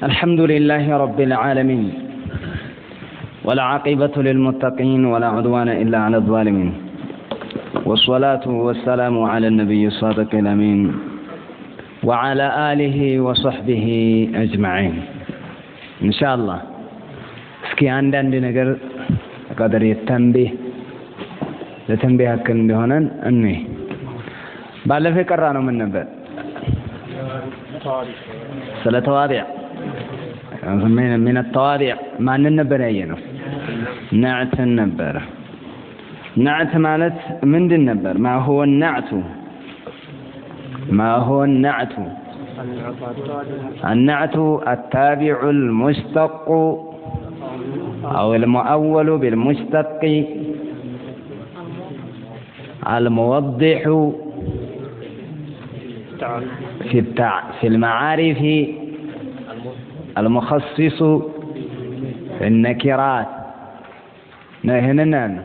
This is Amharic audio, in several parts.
الحمد لله رب العالمين والعاقبة للمتقين ولا عدوان إلا على الظالمين والصلاة والسلام على النبي الصادق الأمين وعلى آله وصحبه أجمعين إن شاء الله اسكي عندنا نجر قدر التنبيه لتنبيه كن بهنن أني بعد فكرنا من نبأ صلاة توابع من التوابع ما ننبر أينه نعت النبر نعت مالت من دي النبر ما هو النعت النعت التابع المشتق أو المؤول بالمشتق الموضح في المعارف المخصص في النكرات هنا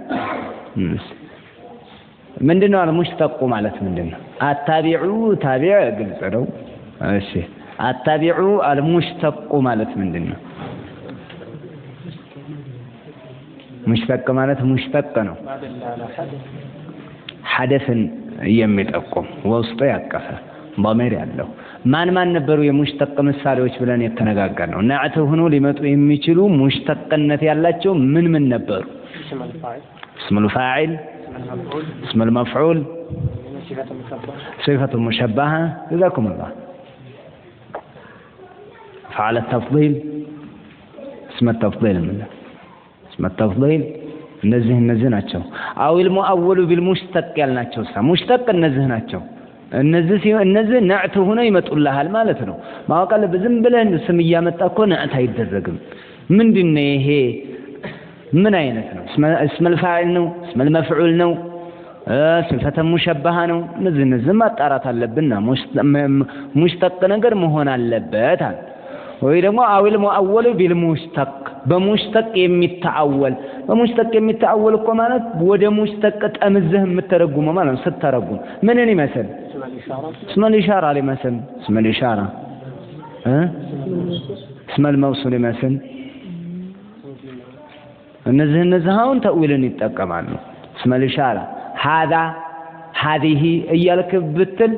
من دونه المشتق مالت من دونه التابع تابع قلت ماشي التابع المشتق مالت من دونه مشتق مالت مشتق ነው حدثን የሚጠቁም ወስጥ ያቀፈ ضمير ያለው ማን ነበሩ የሙሽተቅ ምሳሌዎች ብለን የተነጋገርነው ነዓት ሆኖ ሊመጡ የሚችሉ ሙሽተቅነት ያላቸው ምን ነበሩ اسم الفاعل اسم المفعول صفة مشبهة جزاكم الله فعل التفضيل اسم التفضيل منه اسم التفضيل እነዚህ ናቸው አው المؤول بالمشتق ያልናቸው ሙሽተቅ እነዚህ ነዓት ሆነው ይመጡልሃል ማለት ነው ማወቅ አለብህ ዝም ብለን ስም እያመጣ እኮ ነዓት አይደረግም ምንድነው ይሄ ምን አይነት ነው اسم الفاعل ነው اسم المفعول ነው صفة مشبهة ነው እነዚህ ማጣራት አለብንና ሙሽተቅ ነገር መሆን አለበት ወይ ደግሞ አውል ሙአወል ቢልሙሽተቅ በሙሽተቅ የሚተአወል እኮ ማለት ወደ ሙሽተቅ ጠምዘህ የምትተረጉመው ማለት ነው ስትተረጉም ምንን ይመስል اسم الإشارة لمثل اسم الإشارة اسم الموصول مثل እነዚህ አሁን ተእዊልን ይጠቀማሉ اسم الإشارة هذه እያልክ ብትል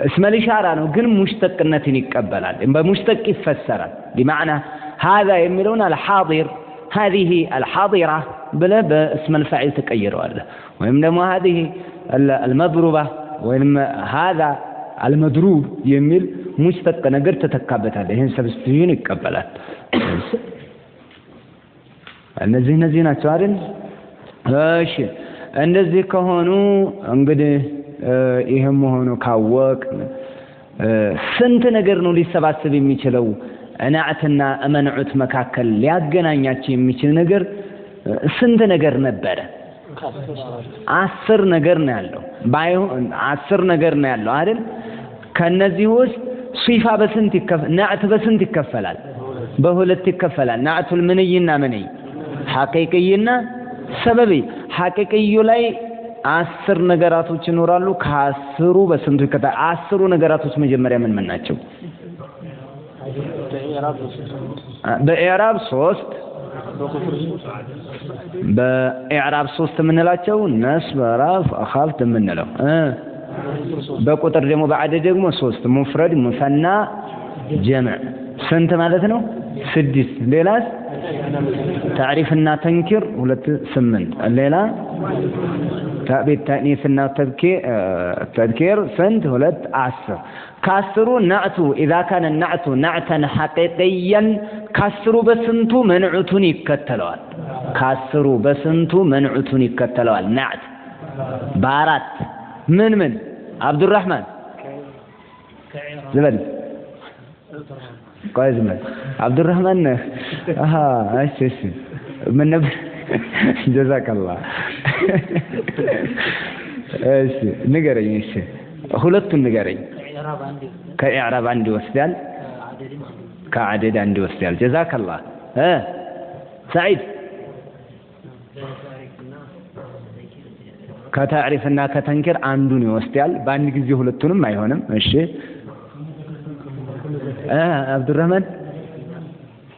اسم الإشارة ነው ግን ሙሽተቅነትን ይቀበላል በሙሽተቅ ይፈሰራል بمعنى هذا የሚለውን الحاضر هذه الحاضرة بلا باسم الفاعل تقيرዋለህ ወይም ደግሞ هذه المضروبة ወይም هذا المضروب የሚል ሙሽተቅ ነገር ተተካበታል ይሄን ሰብስቲዩሽን ይቀበላል እነዚህ ናቸው አይደል እሺ እንደዚህ ከሆኑ እንግዲህ ይሄም ሆኖ ካወቅ ስንት ነገር ነው ሊሰባሰብ የሚችለው ነዓትና መንዑት መካከል ሊያገናኛቸው የሚችል ነገር ስንት ነገር ነበረ 10 ነገር ነው ያለው ባይሆን 10 ነገር ነው ያለው አይደል ከነዚህ ውስጥ ሲፋ በስንት ይከፈላል ነዓት በስንት ይከፈላል በሁለት ይከፈላል ነዓቱል ምንይና ምንይ ሐቂቂይና ሰበቢ ሐቂቂዩ ላይ 10 ነገራቶች ይኖራሉ ከ10ሩ በስንቱ ይከፈላል 10ሩ ነገራቶች መጀመሪያ ምን ናቸው በኢዕራብ 3 በኢዕራብ 3 ምንላቸው ነስብ ራፍ አኻፍት ምንለው በቁጥር ደግሞ በአደድ ደግሞ 3 ሙፍረድ ሙሰና ጀምዕ ስንት ማለት ነው 6 ሌላስ تعريفና ተንኪር 8 ሌላ ታቢት ታኒስና ተذكير سنت 10 كاسرو نعتو إذا كان النعت نعتا حقيقيا كاسرو بسنتو منعتون يكتلوال كاسرو بسنتو منعتون يكتلوال نعت بارات من عبد الرحمن زبد كويس من عبد الرحمن ايش من نبي جزاك الله ايش ንገረኝ እሺ ሁለቱን ንገረኝ ከኢዕራብ አንድ ይወስዳል ከአደድ አንድ ይወስዳል جزاك الله سعيد ከታሪፍና ከተንኪር አንዱን ይወስዳል በአንድ ጊዜ ሁለቱንም አይሆንም እሺ عبد الرحمن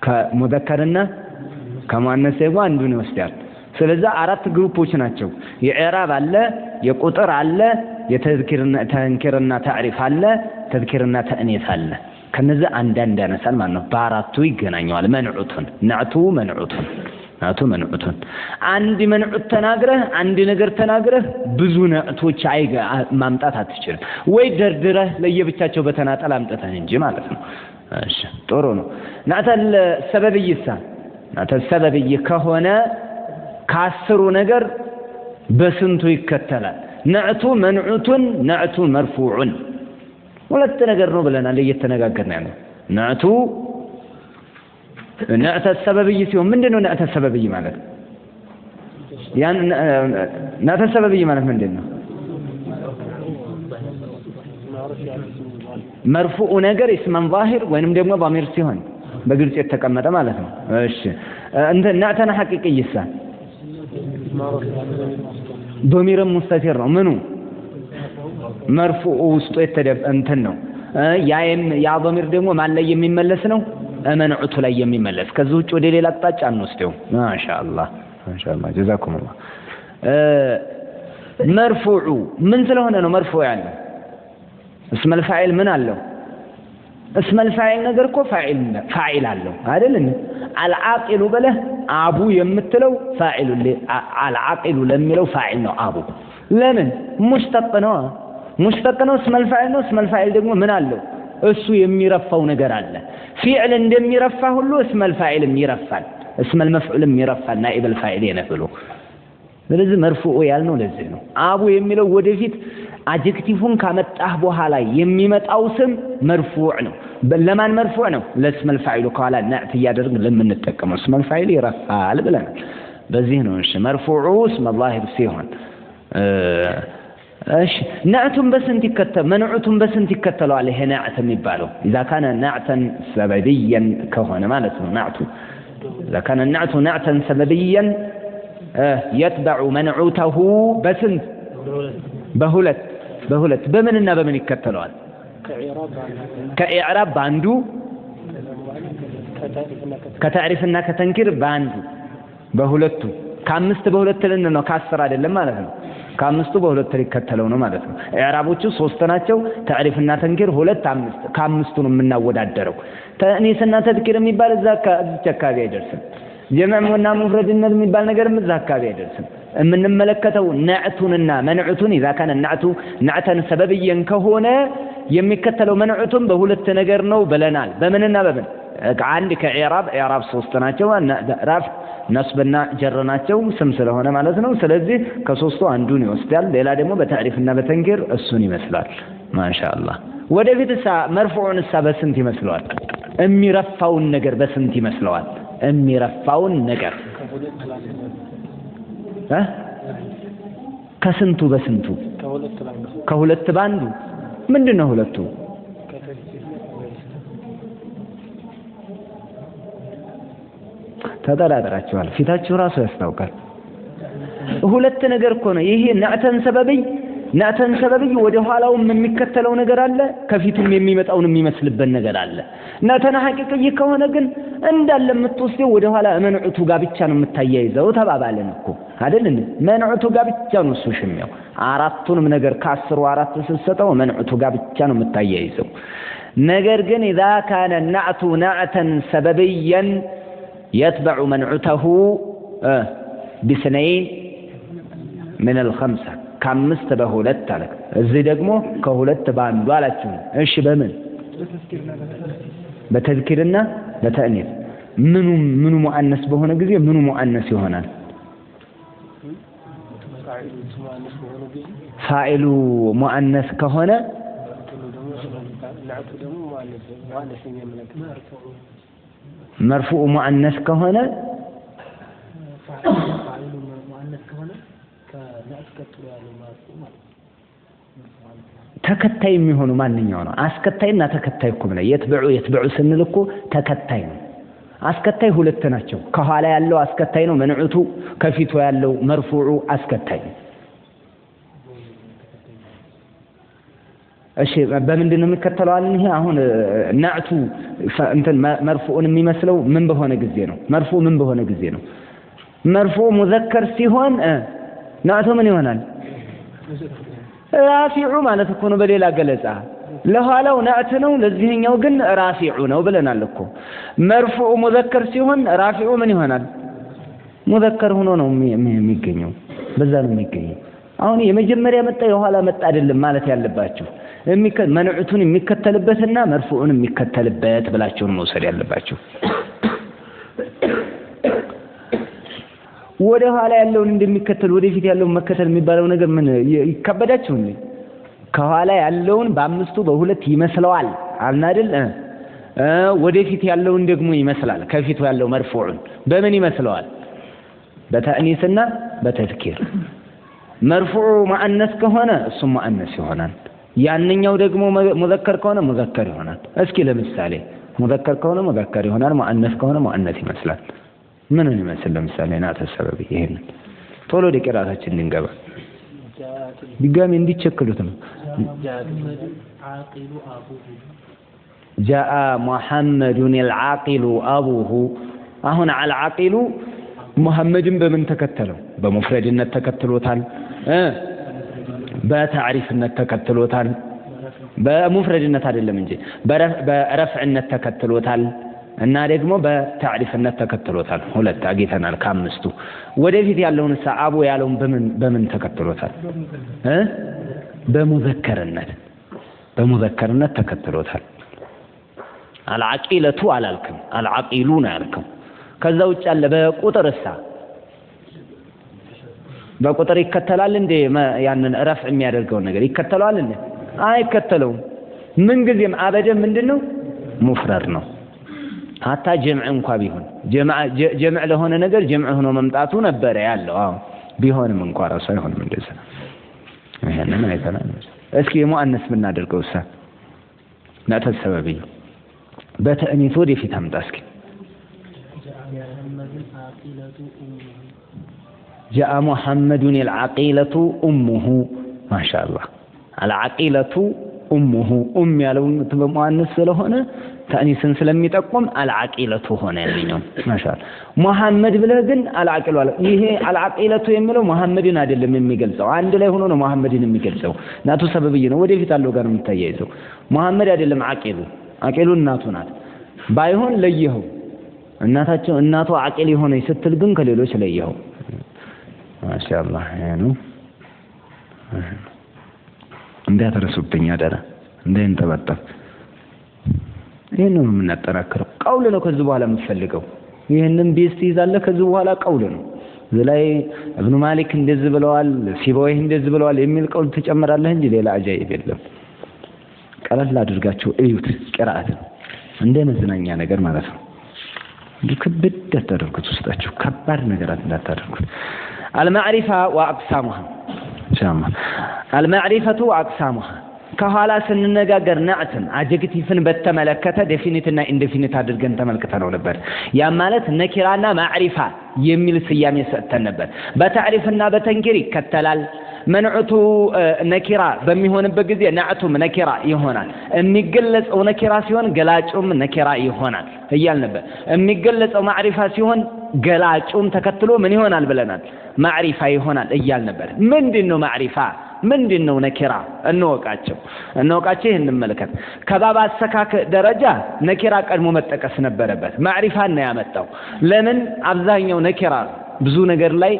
ከሙዘከርና ከሙአነስ ደግሞ አንዱን ይወስዳል። ስለዚህ አራት ግሩፖች ናቸው። የኢዕራብ አለ፣ የቁጥር አለ፣ የተንኪርና ታዕሪፍ አለ፣ ተዝኪርና ተእኒስ አለ። ከነዚህ አንዳንድ ያነሳል ማለት ነው። በአራቱ ይገናኘዋል። መንዑቱን ናቱ መንዑቱን አንድ መንዑት ተናግረህ አንድ ነገር ተናግረህ ብዙ ነዕቶች ማምጣት አትችልም። ወይ ደርድረህ ለየብቻቸው በተናጠል አምጥተህ እንጂ ማለት ነው። እሺ ጥሩ ነው። ናተል ሰበብይ ከሆነ ከአስሩ ነገር በስንቱ ይከተላል? ነዕቱ መንዑቱን፣ ነዕቱ መርፉዑን። ሁለት ነገር ነው ብለናል እየተነጋገርን ያለው። ነዕተ ሰበብይ ሲሆን ምንድነው ነዕተ ሰበብይ ማለት? ነዕተ ሰበብይ ማለት ምንድነው? መርፉዑ ነገር እስመን ዛሂር ወይንም ደግሞ ضمير ሲሆን በግልጽ የተቀመጠ ማለት ነው። እሺ ነዕተና ሐቂቅይሳ ضمير ሙስተቲር ነው። ምኑ መርፉዑ ውስጡ እንትን ነው። ያ ضمير ደግሞ ማን ላይ የሚመለስ ነው? መንዑቱ ላይ የሚመለስ። ከዚህ ውጭ ወደ ሌላ አቅጣጫ አንወስደው። ማሻአላህ ጀዛኩሙላህ። መርፉዑ ምን ስለሆነ ነው መርፉዕ ያለው? እስመል ፋዒል ምን አለው? እስመል ፋዒል ነገር እኮ ፋዒል አለው አይደል? አልዓቂሉ በለህ አቡ የምትለው ፋዒሉ አልዓቂሉ ለሚለው ፋዒል ነው አቡ። ለምን? ሙሽተቅ ነው። እስመል ፋዒል ነው። እስመል ፋዒል ደግሞ ምን አለው? እሱ የሚረፋው ነገር አለ። ፊዕል እንደሚረፋ ሁሉ እስመል ፋዒልም ይረፋል፣ እስመል መፍዑልም ይረፋል። ናኢበል ፋዒል የነፍሉ። ስለዚህ መርፉዑ ያልነው ለዚህ ነው። አቡ የሚለው ወደፊት አድጀክቲቭን ካመጣህ በኋላ የሚመጣው ስም መርፉዕ ነው። ለማን መርፉዕ ነው? ለስመል ፋዒሉ ከኋላ ነዕት እያደረግን ለምንጠቀመው እስመል ፋዒል ይረፋል ብለናል። በዚህ ነው። እሺ መርፉዑ እስመ ዛሂር ሲሆን እሺ ነዕቱን በስንት ይከተል? መንዑቱን በስንት ይከተለዋል? ይሄ ነዕት የሚባለው إذا كان نعتا سببيا ከሆነ ማለት ነው። ነዕቱ إذا كان النعت نعتا سببيا يتبع منعوته በስንት? በሁለት በምንና በምን ይከተለዋል? ከኢዕራብ ባንዱ፣ ከተዕሪፍና ከተንኪር ባንዱ፣ በሁለቱ። ከአምስት በሁለት ልን ነው፣ ከአስር አይደለም ማለት ነው። ከአምስቱ በሁለት ሊከተለው ነው ማለት ነው። ኢዕራቦቹ 3 ናቸው፣ ተዕሪፍና ተንኪር 2፣ 5። ከአምስቱ ነው የምናወዳደረው። ተእኒስና ተዝኪር የሚባል እዛ አካባቢ አይደርስም። ጀምዕና ሙፍረድነት የሚባል ነገርም እዛ አካባቢ አይደርስም። የምንመለከተው ነዕቱንና መንዑቱን إذا كان النعت نعتا سببيا ከሆነ የሚከተለው መንዑቱን በሁለት ነገር ነው ብለናል። በምንና በምን? አንድ ከኢዕራብ 3 ናቸው። ራፍ ነስብና ጀር ናቸው፣ ስም ስለሆነ ማለት ነው። ስለዚህ ከሶስቱ አንዱን ይወስዳል። ሌላ ደግሞ በተዕሪፍና በተንኪር እሱን ይመስላል። ማሻአላህ። ወደፊት መርፉዑን በስንት ይመስለዋል? የሚረፋውን ነገር በስንት ይመስለዋል? የሚረፋውን ነገር ከስንቱ በስንቱ? ከሁለት ባንዱ። ምንድነው ሁለቱ? ተጠራጥራችኋል። ፊታችሁ ራሱ ያስታውቃል። ሁለት ነገር እኮ ነው ይሄ። ነዕተን ሰበብይ ወደ ኋላውም የሚከተለው ነገር አለ፣ ከፊቱም የሚመጣውን የሚመስልበት ነገር አለ። ነዕተን ሐቂቅይ ከሆነ ግን እንዳለ የምትወስደው ወደ ኋላ መንዑቱ ጋር ብቻ ነው የምታያይዘው። ተባባለን እኮ አይደል? መንዑቱ ጋር ብቻ ነው እሱ ሽሚያው። አራቱንም ነገር ከ10 4 ስትሰጠው መንዑቱ ጋር ብቻ ነው የምታያይዘው። ነገር ግን إذا كان النعت نعتا سببيا يتبع منعته باثنين من الخمسة ከአምስት በሁለት አለ። እዚህ ደግሞ ከሁለት ባንዱ አላችሁ። እሺ በምን? በተዝኪርና በተእኒስ። ምኑ ሙአነስ በሆነ ጊዜ ምኑ ሙአነስ ይሆናል? ፋኢሉ ሙአነስ ከሆነ መርፉዕ ሙአነስ ከሆነ ተከታይ የሚሆኑ ማንኛው ነው? አስከታይና ተከታይ እኮ ነው። የትበዑ ስንል እኮ ተከታይ ነው። አስከታይ ሁለት ናቸው። ከኋላ ያለው አስከታይ ነው መንዑቱ፣ ከፊቱ ያለው መርፉዑ አስከታይ ነው። እሺ በምንድን ነው የሚከተለው? ይሄ አሁን ነዕቱ እንትን መርፉዕን የሚመስለው ምን በሆነ ጊዜ ነው መርፉዕ ምን በሆነ ጊዜ ነው መርፉዕ ሙዘከር ሲሆን ናዕቱ ምን ይሆናል ራፊዑ ማለት እኮ ነው በሌላ ገለጻ ለኋላው ናዕት ነው ለዚህኛው ግን ራፊዑ ነው ብለናል እኮ መርፉዕ ሙዘከር ሲሆን ራፊዑ ምን ይሆናል ሙዘከር ሆኖ ነው የሚገኘው በዛ ነው የሚገኘው አሁን የመጀመሪያ መጣ የኋላ መጣ አይደለም ማለት ያለባችሁ መንዑቱን የሚከተልበትና መርፉዑን የሚከተልበት ብላችሁ ነው መውሰድ ያለባችሁ ወደ ኋላ ያለውን እንደሚከተል ወደፊት ያለውን መከተል የሚባለው ነገር ምን ይከበዳችሁ እንዴ ከኋላ ያለውን በአምስቱ በሁለት ይመስለዋል አልና አይደል ወደፊት ያለውን ደግሞ ይመስላል ከፊቱ ያለው መርፉዑን በምን ይመስለዋል በተእኒስና በተዝኪር መርፉዑ ሙአነስ ከሆነ እሱ ሙአነስ ይሆናል ያንኛው ደግሞ ሙዘከር ከሆነ ሙዘከር ይሆናል እስኪ ለምሳሌ ሙዘከር ከሆነ ሙዘከር ይሆናል ሙአነስ ከሆነ ሙአነስ ይመስላል ምንን ይመስል ለምሳሌ ናተ ሰበብ ይሄን ቶሎ ደቂቃታችን እንገባ ድጋሚ እንዲቸክሉት ነው جاء محمد العاقل أبوه هنا على العاقل محمد بمن تكتله بمفردنا تكتلوتان بتعريفنا تكتلوتان بمفردنا تعلم منجي برفعنا تكتلوتان እና ደግሞ በታሪፍነት ተከትሎታል ሁለት አግኝተናል ከአምስቱ ወደፊት ያለውን ሰዓቡ ያለውን በምን ተከትሎታል በሙዘከርነት ተከትሎታል አልዓቂለቱ አላልኩም አልዓቂሉና ያልከው ከዛ ውጭ ያለ በቁጥርሳ በቁጥር ይከተላል እንዴ ያንን ረፍ የሚያደርገው ነገር ይከተላል እንዴ አይከተለውም ምን ጊዜም አበደም ምንድነው ሙፍረድ ነው حتى جمع እንኳን ቢሆን جمع ለሆነ ነገር جمع ሆኖ መምጣቱ ነበር ያለው ቢሆንም እንኳን ራሱ አይሆንም እንደዛ ይሄንን አይተናል እስኪ ሙአነስ ምን አድርገው እሳ ናተሰበብይ በተእኒት ወደፊት አምጣ እስኪ جاء محمد العقيلة أمه ما شاء الله العقيلة أمه ያለው በሙአነስ ስለሆነ ተእኒስን ስለሚጠቁም አልዓቂለቱ ሆነ ያለኛው ማሻአላ መሐመድ ብለህ ግን አልዓቂሉ አለ ይሄ አልዓቂለቱ የሚለው መሐመድን አይደለም የሚገልጸው አንድ ላይ ሆኖ ነው መሐመድን የሚገልጸው ናቱ ሰበብይ ነው ወደፊት አለው ጋር የምታያይዘው መሐመድ አይደለም ዓቂሉ እናቱ ናት ባይሆን ለየው እናታቸው እናቱ ዓቂል ሆነ ስትል ግን ከሌሎች ለየው ማሻአላ ነው እንዳተረሱብኝ አደረ እንዳይንጠባጠብ ይሄንን ምን እናጠራክረው ቀውል ነው ከዚህ በኋላ የምፈልገው ይሄንን ቤስት ይዛለ ከዚህ በኋላ ቀውል ነው ዘላይ ኢብኑ ማሊክ እንደዚህ ብለዋል ሲባዊ እንደዚህ ብለዋል የሚል ቀውል ተጨምራለህ እንጂ ሌላ አጃይብ የለም ቀለል አድርጋችሁ እዩት ቅራአት እንደ መዝናኛ ነገር ማለት ነው ድክብድ አታደርጉት ውስጣችሁ ከባድ ነገር እንዳታደርጉት المعرفة وأقسامها شامة المعرفة وأقسامها ከኋላ ስንነጋገር ናዕትን አጀክቲቭን በተመለከተ ዴፊኒትና ኢንዴፊኒት አድርገን ተመልክተነው ነበር ያ ማለት ነኪራና ማዕሪፋ የሚል ስያሜ ሰጥተን ነበር በታሪፍና በተንኪር ይከተላል መንዑቱ ነኪራ በሚሆንበት ጊዜ ናዕቱም ነኪራ ይሆናል የሚገለጸው ነኪራ ሲሆን ገላጩም ነኪራ ይሆናል እያል ነበር የሚገለጸው ማዕሪፋ ሲሆን ገላጩም ተከትሎ ምን ይሆናል ብለናል ማዕሪፋ ይሆናል እያል ነበር ምንድነው ማዕሪፋ ምንድነው ነኪራ እንወቃቸው እንመልከት ከባባ አሰካክ ደረጃ ነኪራ ቀድሞ መጠቀስ ነበረበት ማዕሪፋን ነው ያመጣው ለምን አብዛኛው ነኪራ ብዙ ነገር ላይ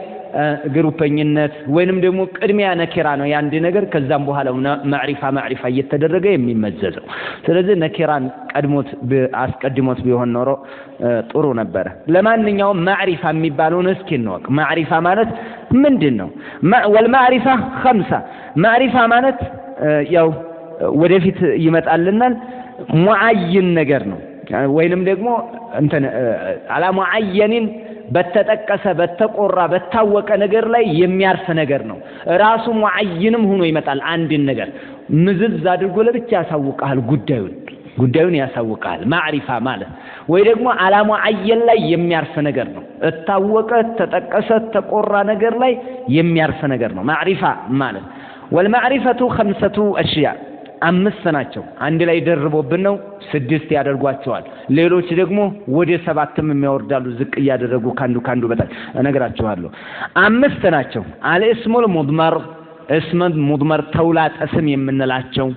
ግሩፕኝነት ወይንም ደግሞ ቅድሚያ ነኪራ ነው ያንድ ነገር ከዛም በኋላ ማዕሪፋ እየተደረገ የሚመዘዘው ስለዚህ ነኪራን አስቀድሞት ቢሆን ኖሮ ጥሩ ነበር ለማንኛውም ማዕሪፋ የሚባለው እስኪ እንወቅ ማዕሪፋ ማለት ምንድነው ወልማዕሪፋ خمسة ማዕሪፋ ማለት ያው ወደፊት ይመጣልናል ሙዓይን ነገር ነው ወይንም ደግሞ እንትን አላ ሙዓየኒን በተጠቀሰ በተቆራ በታወቀ ነገር ላይ የሚያርፍ ነገር ነው ራሱ ሙዓይንም ሆኖ ይመጣል አንድ ነገር ምዝዝ አድርጎ ለብቻ ያሳውቃል ጉዳዩን ያሳውቃል ማዕሪፋ ማለት ወይ ደግሞ አላ ሙዓየን ላይ የሚያርፍ ነገር ነው እታወቀ ተጠቀሰ ተቆራ ነገር ላይ የሚያርፍ ነገር ነው ማዕሪፋ ማለት والمعرفة 5 أشياء አምስት ናቸው አንድ ላይ ደርቦብን ነው ስድስት ያደርጓቸዋል ሌሎች ደግሞ ወደ ሰባትም የሚያወርዳሉ ዝቅ ያደረጉ ካንዱ በታች እነግራችኋለሁ አምስት ናቸው አልእስሙል ሙድመር እስም ሙድመር ተውላጠ ስም የምንላቸው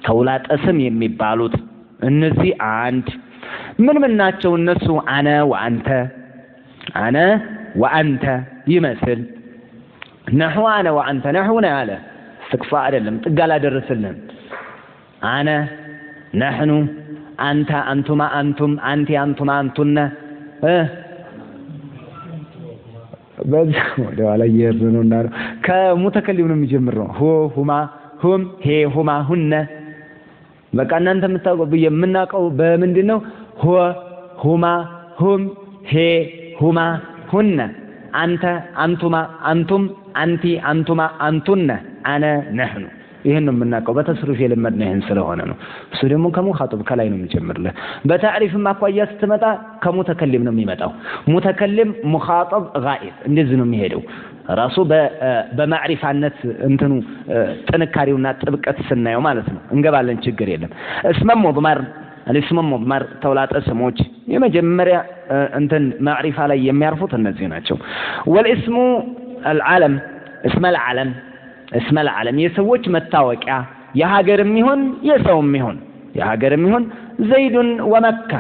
ተውላጠ ስም የሚባሉት እነዚህ አንድ ምን ናቸው እነሱ አነ ወአንተ ይመስል ነህው አነ ወአንተ ነህውና ያለ استقفاء አይደለም ጥጋላ ደረሰልን አነ ነህኑ አንተ አንቱማ አንቱም አንቲ አንቱማ አንቱና በዚህ ወደኋላ እየሄድን ነው ከሙተከሊም ነው የሚጀምረው ሁማ ሁም ሄ ሁማ ሁነ በቃ እናንተ የምታውቁ የምናውቀው በምንድነው ሁማ ሁም ሄ ሁማ ሁነ አንተ አንቱማ አንቱም አንቲ አንቱማ አንቱነ አነ ነህኑ ይሄን ነው የምናውቀው በተስሪፍ የለመድነው ይሄን ስለሆነ ነው እሱ ደግሞ ከሙኻጠብ ከላይ ነው የሚጀምርልህ በታሪፍም አኳያ ስትመጣ ከሙተከሊም ነው የሚመጣው ሙተከሊም ሙኻጠብ ጋኢብ እንደዚህ ነው የሚሄደው ራሱ በማዕሪፋነት እንትኑ ጥንካሬውና ጥብቀት ስናየው ማለት ነው እንገባለን ችግር የለም እስመ ሙድመር الاسم المضمر ተውላጠ ስሞች የመጀመሪያ እንትን ማዕሪፋ ላይ የሚያርፉት እነዚህ ናቸው والاسم العلم اسم العلم የሰዎች መታወቂያ የሀገርም ይሁን የሰውም ይሁን ዘይድ ወመካ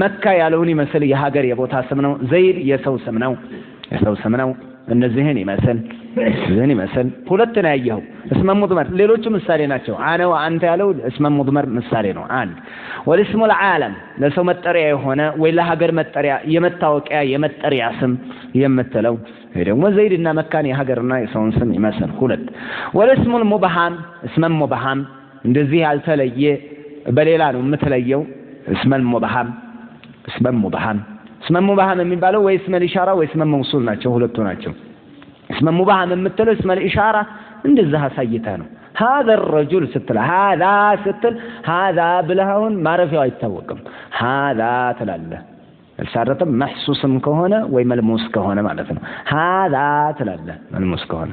መካ ያለውን ይመስል የሀገር የቦታ ስም ነው ዘይድ የሰው ስም ነው እነዚህን ይመስል ሁለት ነው ያየው እስመ ሙድመር ሌሎቹ ምሳሌ ናቸው አነ ወአንተ ያለው እስመ ሙድመር ምሳሌ ነው አንድ والاسم العالم ለሰው መጠሪያ የሆነ ወይ ለሀገር መጠሪያ የመታወቂያ የመጠሪያ ስም የምትለው ይሄ ደግሞ ዘይድና መካን የሀገርና የሰውን ስም ይመስል ሁለት والاسم المبهم اسم المبهم እንደዚህ ያልተለየ በሌላ ነው የምትለየው اسم المبهم የሚባለው ወይ اسم الاشاره ወይ اسم الموصول ናቸው ሁለቱ ናቸው اسم المبهم የምትለው اسم الاشاره እንደዛ አሳይታ ነው هذا الرجل ستل هذا ብለውን ማረፊያው አይታወቅም هذا ትላለህ الشارة محسوسም ከሆነ ወይ መልሙስ ከሆነ ማለት ነው هذا ትላለህ መልሙስ ከሆነ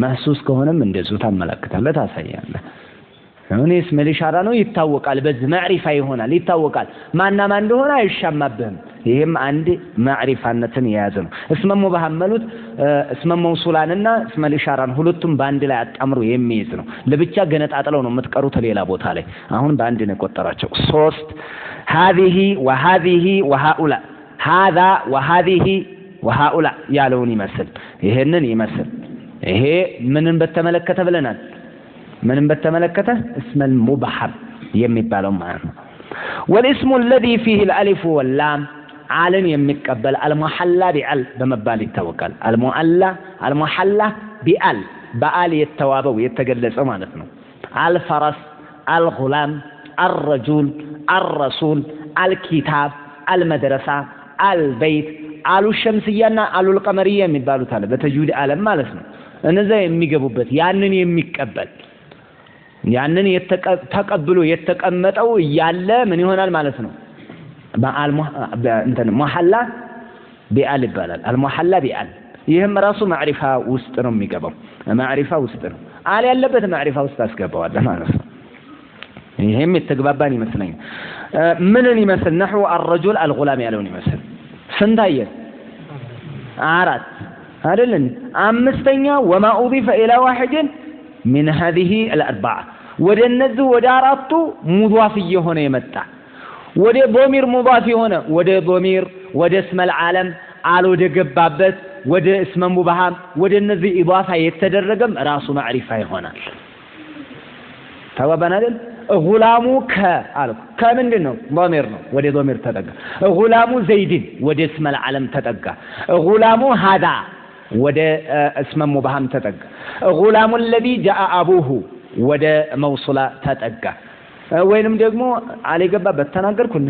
محسوس ከሆነም እንደዚሁ ታመለክታለህ ታሳያለህ አሁን اسم الاشاره ነው ይታወቃል በዚህ ማዕሪፋ ይሆናል ይታወቃል ማንና ማን እንደሆነ አይሻማብህም ይሄም አንድ ማዕሪፋነትን የያዘ ነው اسم مبهم ማለት اسم موصولانና اسم الاشاره ሁለቱም በአንድ ላይ አጣምሮ የሚይዝ ነው ለብቻ ገነጣጥለው ነው የምትቀሩት ሌላ ቦታ ላይ አሁን በአንድ ነው ቆጠራቸው ሶስት هذه وهذه وهؤلاء هذا وهذه وهؤلاء ያለውን ይመስል ይሄንን ይመስል ይሄ ምንን በተመለከተ ብለናል ምንን በተመለከተ اسم المبهم የሚባለው ማለት ነው والاسم الذي فيه الالف واللام علن የሚቀበል المحلى بال በመባል ይታወቃል المحلى بال በال የተዋበው የተገለጸው ማለት ነው الفرس الغلام الرجل الرسول الكتاب المدرسة البيت አሉ ሸምስያና አሉ القمرية የሚባሉት አለ በተጅዊድ ዓለም ማለት ነው እነዛ የሚገቡበት ያንን የሚቀበል ያንን ተቀብሎ የተቀመጠው ያለ ምን ይሆናል ማለት ነው እንትን محلى بال ይባላል المحلى بال ይሄም ራሱ ማዕሪፋ ውስጥ ነው የሚገባው ማዕሪፋ ውስጥ ነው አለ ያለበት ማዕሪፋ ውስጥ አስገባዋለህ ማለት ነው ይሄም የተግባባን ይመስለኛል ምንን ይመስል نحو الرجل الغلام ያለውን ይመስል ስንታየ አራት አይደለም አምስተኛ وما اضيف الى واحد من هذه الاربعه ወደ እነዚህ ወደ አራቱ ሙضاف የሆነ የመጣ ወደ ضمير مضاف የሆነ ወደ ضمير ወደ اسم العالم አለ ወደ ገባበት ወደ اسم مبهم ወደ እነዚህ ኢضافه የተደረገም ራሱ ማዕሪፋ ይሆናል ተባባን አይደል غلامو كالك كمندنو ضمير ነው ወደ ضمير ተጠጋ غلامو زيد ወደ اسم العالم ተጠጋ غلامو هذا ወደ اسم مبهم ተጠጋ غلام الذي جاء ابوه ወደ موصله ተጠጋ ወይንም ደግሞ አለ ገባበት ተናገርኩኝ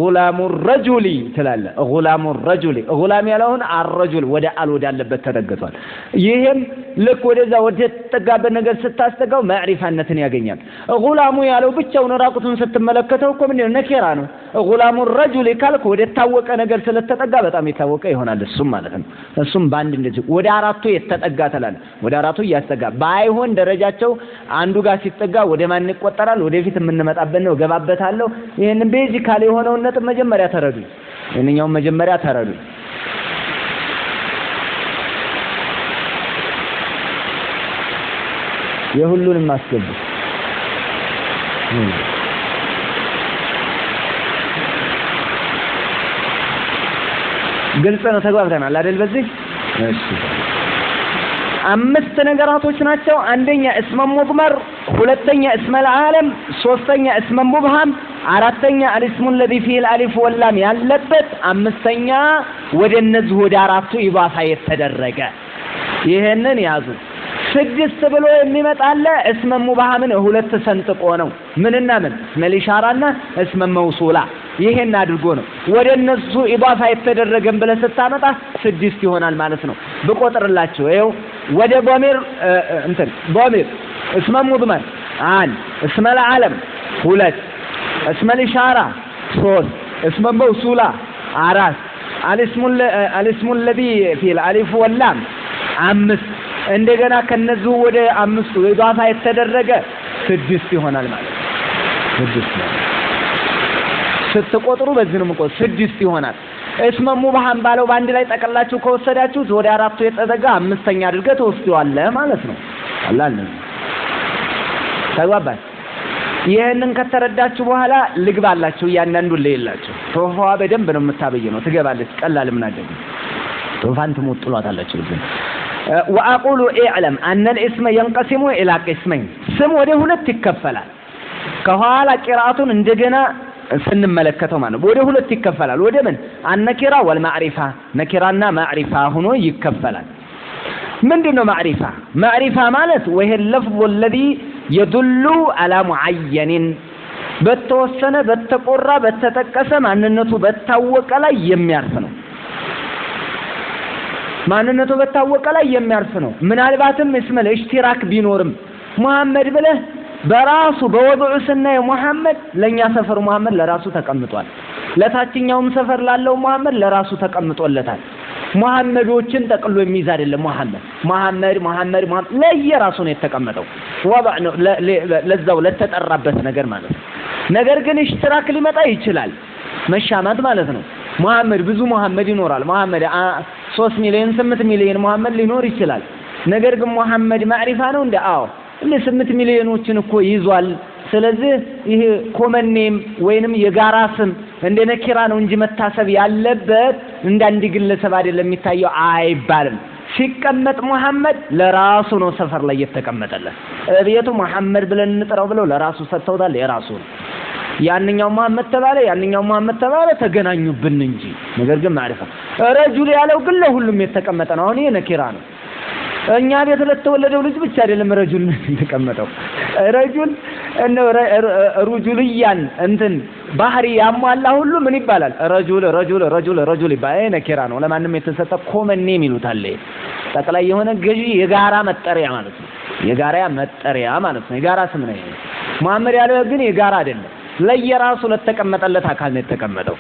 غلام الرجل تلاله غلام الرجل غلام ያለውን الرجل ወደ አልወዳለበት ተደግቷል ይሄም ልክ ወደዛ ወደ ተጠጋበ ነገር ስታስተጋው ማዕሪፋነትን ያገኛል غلام ያለው ብቻውን ራቁቱን ስትመለከተው እኮ ምን ነኪራ ነው غلام الرجل ካልኩ ወደ ታወቀ ነገር ስለተጠጋ በጣም የታወቀ ይሆናል እሱም ማለት ነው እሱም ባንድ እንደዚህ ወደ አራቱ የተጠጋ ተላለ ወደ አራቱ ያስተጋ ባይሆን ደረጃቸው አንዱ ጋር ሲጠጋ ወደ ማን ይቆጠራል ወደፊት የምንመጣበት ነው ገባበታለሁ ይሄንን ቤዚካሊ የሆነው ነጥብ መጀመሪያ ተረዱ እነኛው መጀመሪያ ተረዱ የሁሉንም ማስገብ ግልጽ ነው ተግባብተናል አይደል በዚህ እሺ አምስት ነገራቶች ናቸው አንደኛ እስመ ሙድመር ሁለተኛ እስመ العالم ሶስተኛ እስመ ሙብሃም አራተኛ الاسم الذي فيه الالف واللام ያለበት አምስተኛ ወደ እነዚህ ወደ አራቱ ኢባፋ የተደረገ ይሄንን ያዙ ስድስት ብሎ የሚመጣለ እስመ ሙብሃምን ሁለት ሰንጥቆ ነው ምንና ምን እስመ الاشاره እስመ መውሱላ ይሄን አድርጎ ነው ወደ እነሱ ኢባፋ የተደረገን ብለ ስታመጣ ስድስት ይሆናል ማለት ነው በቆጥርላችሁ ይኸው ወደ ضمير እንትን ضمير اسم مضمر عن اسم العالم ሁለት اسم الاشاره ሶስት اسم موصوله አራት الاسم الذي في الالف واللام አምስት እንደገና ከነዚህ ወደ አምስቱ ኢባፋ የተደረገ ስድስት ይሆናል ማለት ነው ስድስት ስትቆጥሩ በዚህ ነው የምቆጥሩ ስድስት ይሆናል እስመ ሙብሃም ባለው ባንድ ላይ ጠቅላችሁ ከወሰዳችሁ ወደ አራቱ የተጠጋ አምስተኛ አድርገህ ተወስደዋለህ ማለት ነው አላህ ተግባባን ይሄንን ከተረዳችሁ በኋላ ልግባላችሁ ያንንዱን ለይላችሁ ቶፋዋ በደንብ ነው የምታበየነው ትገባለች ቀላል ምን አደረገ ቶፋን ትሞጥሏታላችሁ ግን واقول اعلم ان الاسم ينقسم الى قسمين ስም ወደ ሁለት ይከፈላል ከኋላ ቂራአቱን እንደገና ስንመለከተው ማለት ወደ ሁለት ይከፈላል ወደ ምን النكره والمعرفه ነኪራና ማዕሪፋ ሆኖ ይከፈላል ምንድነው ማዕሪፋ ማለት وهي اللفظ الذي يدل على معين በተወሰነ በተቆራ በተጠቀሰ ማንነቱ በታወቀ ላይ የሚያርፍ ነው ማንነቱ በታወቀ ላይ የሚያርፍ ነው ምናልባትም እስመ الاشتراك ቢኖርም መሐመድ ብለህ በራሱ በወዱዕ ስናይ መሐመድ ለኛ ሰፈር መሐመድ ለራሱ ተቀምጧል ለታችኛውም ሰፈር ላለው መሐመድ ለራሱ ተቀምጦለታል መሐመዶችን ጠቅሎ የሚይዝ አይደለም መሐመድ ለየራሱ ነው የተቀመጠው ወባዕ ነው ለዛው ለተጠራበት ነገር ማለት ነው ነገር ግን እሽትራክ ሊመጣ ይችላል መሻማት ማለት ነው መሐመድ ብዙ መሐመድ ይኖራል መሐመድ 3 ሚሊዮን 8 ሚሊዮን መሐመድ ሊኖር ይችላል ነገር ግን መሐመድ ማዕሪፋ ነው እንደ አዎ እንደ 8 ሚሊዮኖችን እኮ ይዟል ስለዚህ ይሄ ኮመኔም ወይንም የጋራ ስም እንደ ነኪራ ነው እንጂ መታሰብ ያለበት እንደ አንድ ግለሰብ አይደለም የሚታየው አይባልም ሲቀመጥ መሐመድ ለራሱ ነው ሰፈር ላይ የተቀመጠለት እቤቱ መሐመድ ብለን እንጥራው ብለው ለራሱ ሰጥተውታል የራሱ ነው ያንኛው መሐመድ ተባለ ተገናኙብን እንጂ ነገር ግን ማዕሪፋ ረጁል ያለው ግን ለሁሉም የተቀመጠ ነው አሁን ይሄ ነኪራ ነው እኛ ቤት ለተወለደው ልጅ ብቻ አይደለም ረጁል የተቀመጠው ረጁል እነው ረጁልያን እንትን ባህሪ ያሟላ ሁሉ ምን ይባላል ረጁል ይባላል ነኪራ ነው ለማንም የተሰጠ ኮመን ኔም ይሉታል ጠቅላይ የሆነ ገዢ የጋራ መጠሪያ ማለት ነው የጋራ ስም ነው መሐመድ ያለው ግን የጋራ አይደለም ለየራሱ ለተቀመጠለት አካል ነው የተቀመጠው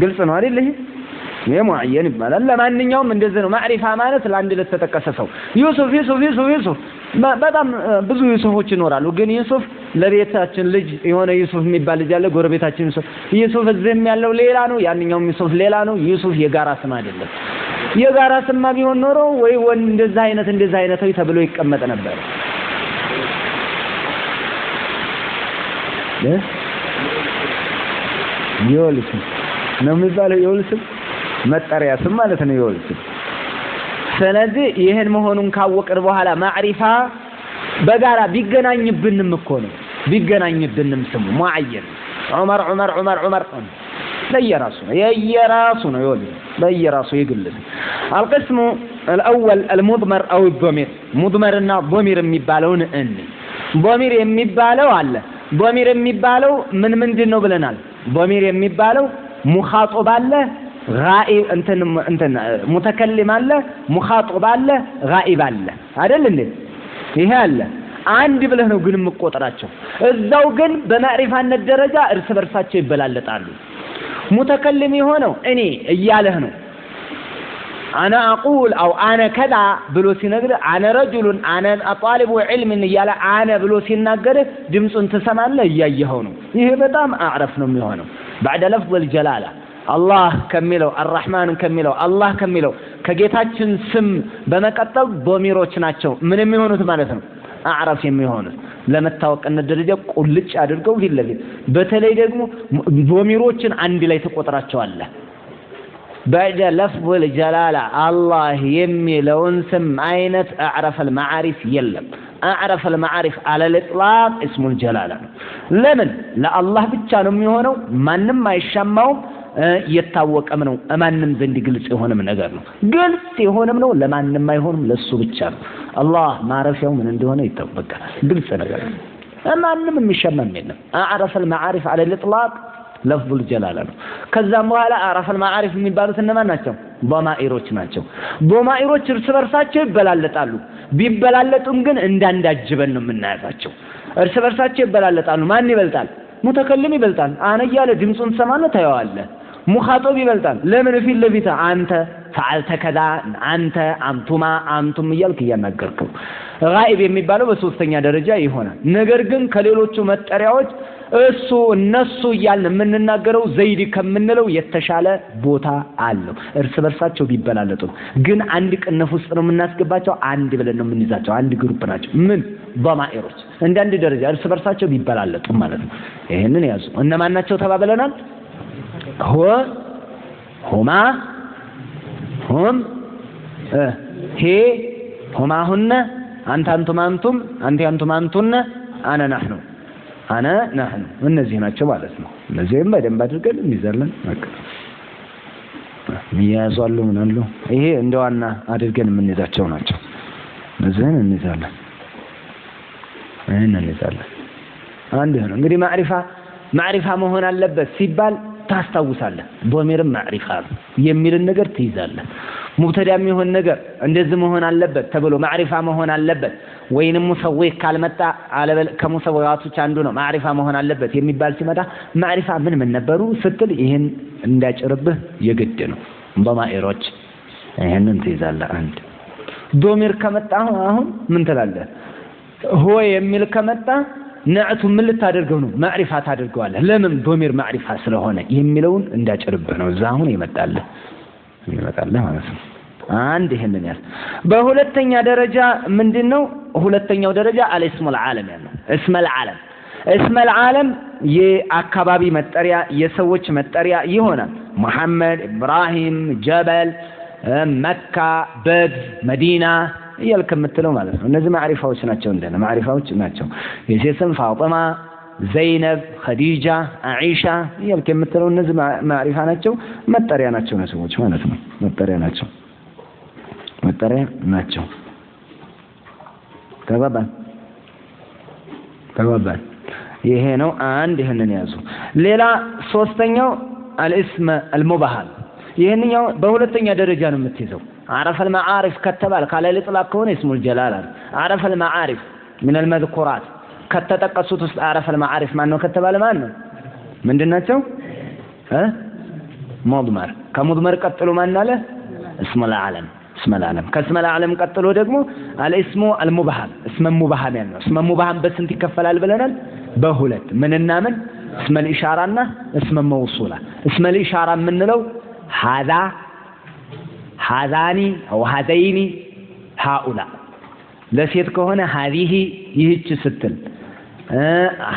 ግልጽ ነው አይደል ይሄ ሙአየን ይባላል ለማንኛውም እንደዚህ ነው ማዕሪፋ ማለት ለአንድ ለተጠቀሰ ሰው ዩሱፍ በጣም ብዙ ዩሱፎች ይኖራሉ ግን ዩሱፍ ለቤታችን ልጅ የሆነ ዩሱፍ የሚባል ልጅ አለ ጎረቤታችን ዩሱፍ እዚህም ያለው ሌላ ነው ያንኛውም ዩሱፍ ሌላ ነው ዩሱፍ የጋራ ስም አይደለም የጋራ ስም ቢሆን ኖሮ ወይ እንደዛ አይነት ተብሎ ይቀመጥ ነበር ይወልስ ነው የሚባለው ይወልስ መጠሪያ ስም ማለት ነው ይወልስ ስለዚህ ይሄን መሆኑን ካወቅን በኋላ ማዕሪፋ በጋራ ቢገናኝብንም እኮ ነው ቢገናኝብንም ስሙ ሙአየን ዑመር ለየራሱ ነው ይወልስ ለየራሱ ይግልጽ القسم الاول المضمر او الضمير مضمرنا ضمير የሚባለውን ضمير የሚባለው አለ ضمير የሚባለው ምንድነው ብለናል ضمير የሚባለው ሙኻጦብ አለ غائب እንትን ሙተከልም አለ ሙኻጦብ አለ غائب አለ አይደል እንዴ ይሄ አለ አንድ ብለህ ነው ግን የምቆጥራቸው እዛው ግን በማዕሪፋነት ደረጃ እርስ በርሳቸው ይበላለጣሉ ሙተከልም የሆነው እኔ እያለህ ነው انا اقول او انا كذا ብሎ ሲነግር انا رجل انا طالب علم እያለ انا ብሎ ሲናገር ድምጹን ተሰማለህ እያየኸው ነው ይሄ በጣም አዕረፍ ነው የሚሆነው بعد لفظ الجلاله الله ከሚለው الرحمن ከሚለው الله ከሚለው ከጌታችን ስም በመቀጠል ዶሚሮች ናቸው ምን የሚሆኑት ማለት ነው አዕረፍ የሚሆኑት ለመታወቅነት ደረጃ ቁልጭ አድርገው ፊትለፊት በተለይ ደግሞ ዶሚሮችን አንድ ላይ ተቆጥራቸዋለህ بعد لفظ الجلاله الله የሚለውን ስም አይነት اعرف المعارف يلم اعرف المعارف على الاطلاق اسم الجلاله ለምን ለአላህ ብቻ ነው የሚሆነው ማንንም አይሻማው የታወቀም ነው ማንንም ዘንድ ግልጽ የሆነም ነገር ነው ግልጽ የሆነም ነው ለማንንም አይሆንም ለሱ ብቻ ነው አላህ ማረፊያው ምን እንደሆነ ይታወቃል ግልጽ ነገር ማንንም የሚሻማም የለም اعرف المعارف على الاطلاق لفظ الجلاله ነው ከዛም በኋላ اعرف المعارف የሚባሉት እነማን ናቸው ضمائሮች ናቸው ضمائሮች እርስ በርሳቸው ይበላለጣሉ ቢበላለጡም ግን እንዳንዳጅበን ነው የምናያዛቸው እርስ በርሳቸው ይበላለጣሉ ማን ይበልጣል ሙተከልም ይበልጣል አነ ያለ ድምጹን ሰማነው ታየዋለህ ሙኻጦብ ይበልጣል ለምን ፊት ለፊት አንተ فعلت كذا አንተ አንቱማ አንቱም እያልክ እያናገርከው غائب የሚባለው በሶስተኛ ደረጃ ይሆናል ነገር ግን ከሌሎቹ መጠሪያዎች እሱ እነሱ እያልን የምንናገረው ዘይድ ከምንለው የተሻለ ቦታ አለው እርስ በርሳቸው ቢበላለጡ ግን አንድ ቅንፍ ውስጥ ነው የምናስገባቸው አንድ ብለን ነው የምንይዛቸው አንድ ግሩፕ ናቸው ምን ضمائሮች አንድ ደረጃ እርስ በርሳቸው ቢበላለጡ ማለት ነው ይሄንን ያዙ እነማን ናቸው ተባብለናል هو هما هم هي هما هن አንተ አንቱም አንቱም አንተ አንቱም አንቱን انا نحن انا نحن እነዚህ ናቸው ማለት ነው እነዚህም በደንብ አድርገን እንይዛለን በቃ ሚያዟሉ ምናሉ ይሄ እንደዋና አድርገን የምንይዛቸው ናቸው እነዚህን እንይዛለን እንይዛለን አንድ ነው እንግዲህ ማዕሪፋ መሆን አለበት ሲባል ታስታውሳለህ ዶሚርም ማዕሪፋ የሚልን ነገር ትይዛለህ ሙብተዳም ይሆን ነገር እንደዚህ መሆን አለበት ተብሎ ማዕሪፋ መሆን አለበት ወይንም ሙሰዊህ ካልመጣ አለበል ከሙሰዊያቶች አንዱ ነው ማዕሪፋ መሆን አለበት የሚባል ሲመጣ ማዕሪፋ ምን ነበሩ ስትል ይሄን እንዳጭርብህ የግድ ነው ضمائሮች ይሄንን ትይዛለህ አንድ ዶሚር ከመጣ አሁን ምን ትላለህ هو የሚል ከመጣ ነዕቱ ምን ልታደርገው ነው ማዕሪፋ ታደርገዋለህ ለምን ዶሚር ማዕሪፋ ስለሆነ የሚለውን እንዳጭርብህ ነው እዛ አሁን ይመጣልህ ማለት ነው አንድ ይሄንን ያዝ በሁለተኛ ደረጃ ምንድነው ሁለተኛው ደረጃ አልስሙል ዓለም ያለው እስመል ዓለም የአካባቢ መጠሪያ የሰዎች መጠሪያ ይሆናል መሐመድ ኢብራሂም ጀበል መካ በድር መዲና እያልክ የምትለው ማለት ነው እነዚህ ማዕሪፋዎች ናቸው እንደነ ማዕሪፋዎች ናቸው የሴስም ፋጢማ ዘይነብ ኸዲጃ አኢሻ እያልክ የምትለው እነዚህ ማዕሪፋ ናቸው መጠሪያ ናቸው ለሰዎች ማለት ነው መጠሪያ ናቸው ተባባን ይሄ ነው አንድ ይሄንን ያዙ ሌላ ሶስተኛው الاسم المبهم ይሄንኛው በሁለተኛ ደረጃ ነው የምትይዘው عرف المعارف كتبال قال الاطلاق كون اسم الجلاله عرف المعارف من المذكورات ከተጠቀሱት ውስጥ عرف المعارف ማን ነው ከተባለ ማን ነው ምንድናቸው مضمر ከمضمر ቀጥሎ ማን አለ اسم العالم ከاسم العالم ቀጥሎ ደግሞ الاسم المبهم اسم مبهم ያለው اسم مبهم በስንት ይከፈላል ብለናል በሁለት ምንና ምን اسم الاشاره እና اسم موصوله اسم الاشاره ምንለው هذاني او هذين هؤلاء ለሴት ከሆነ هذه ይህች ስትል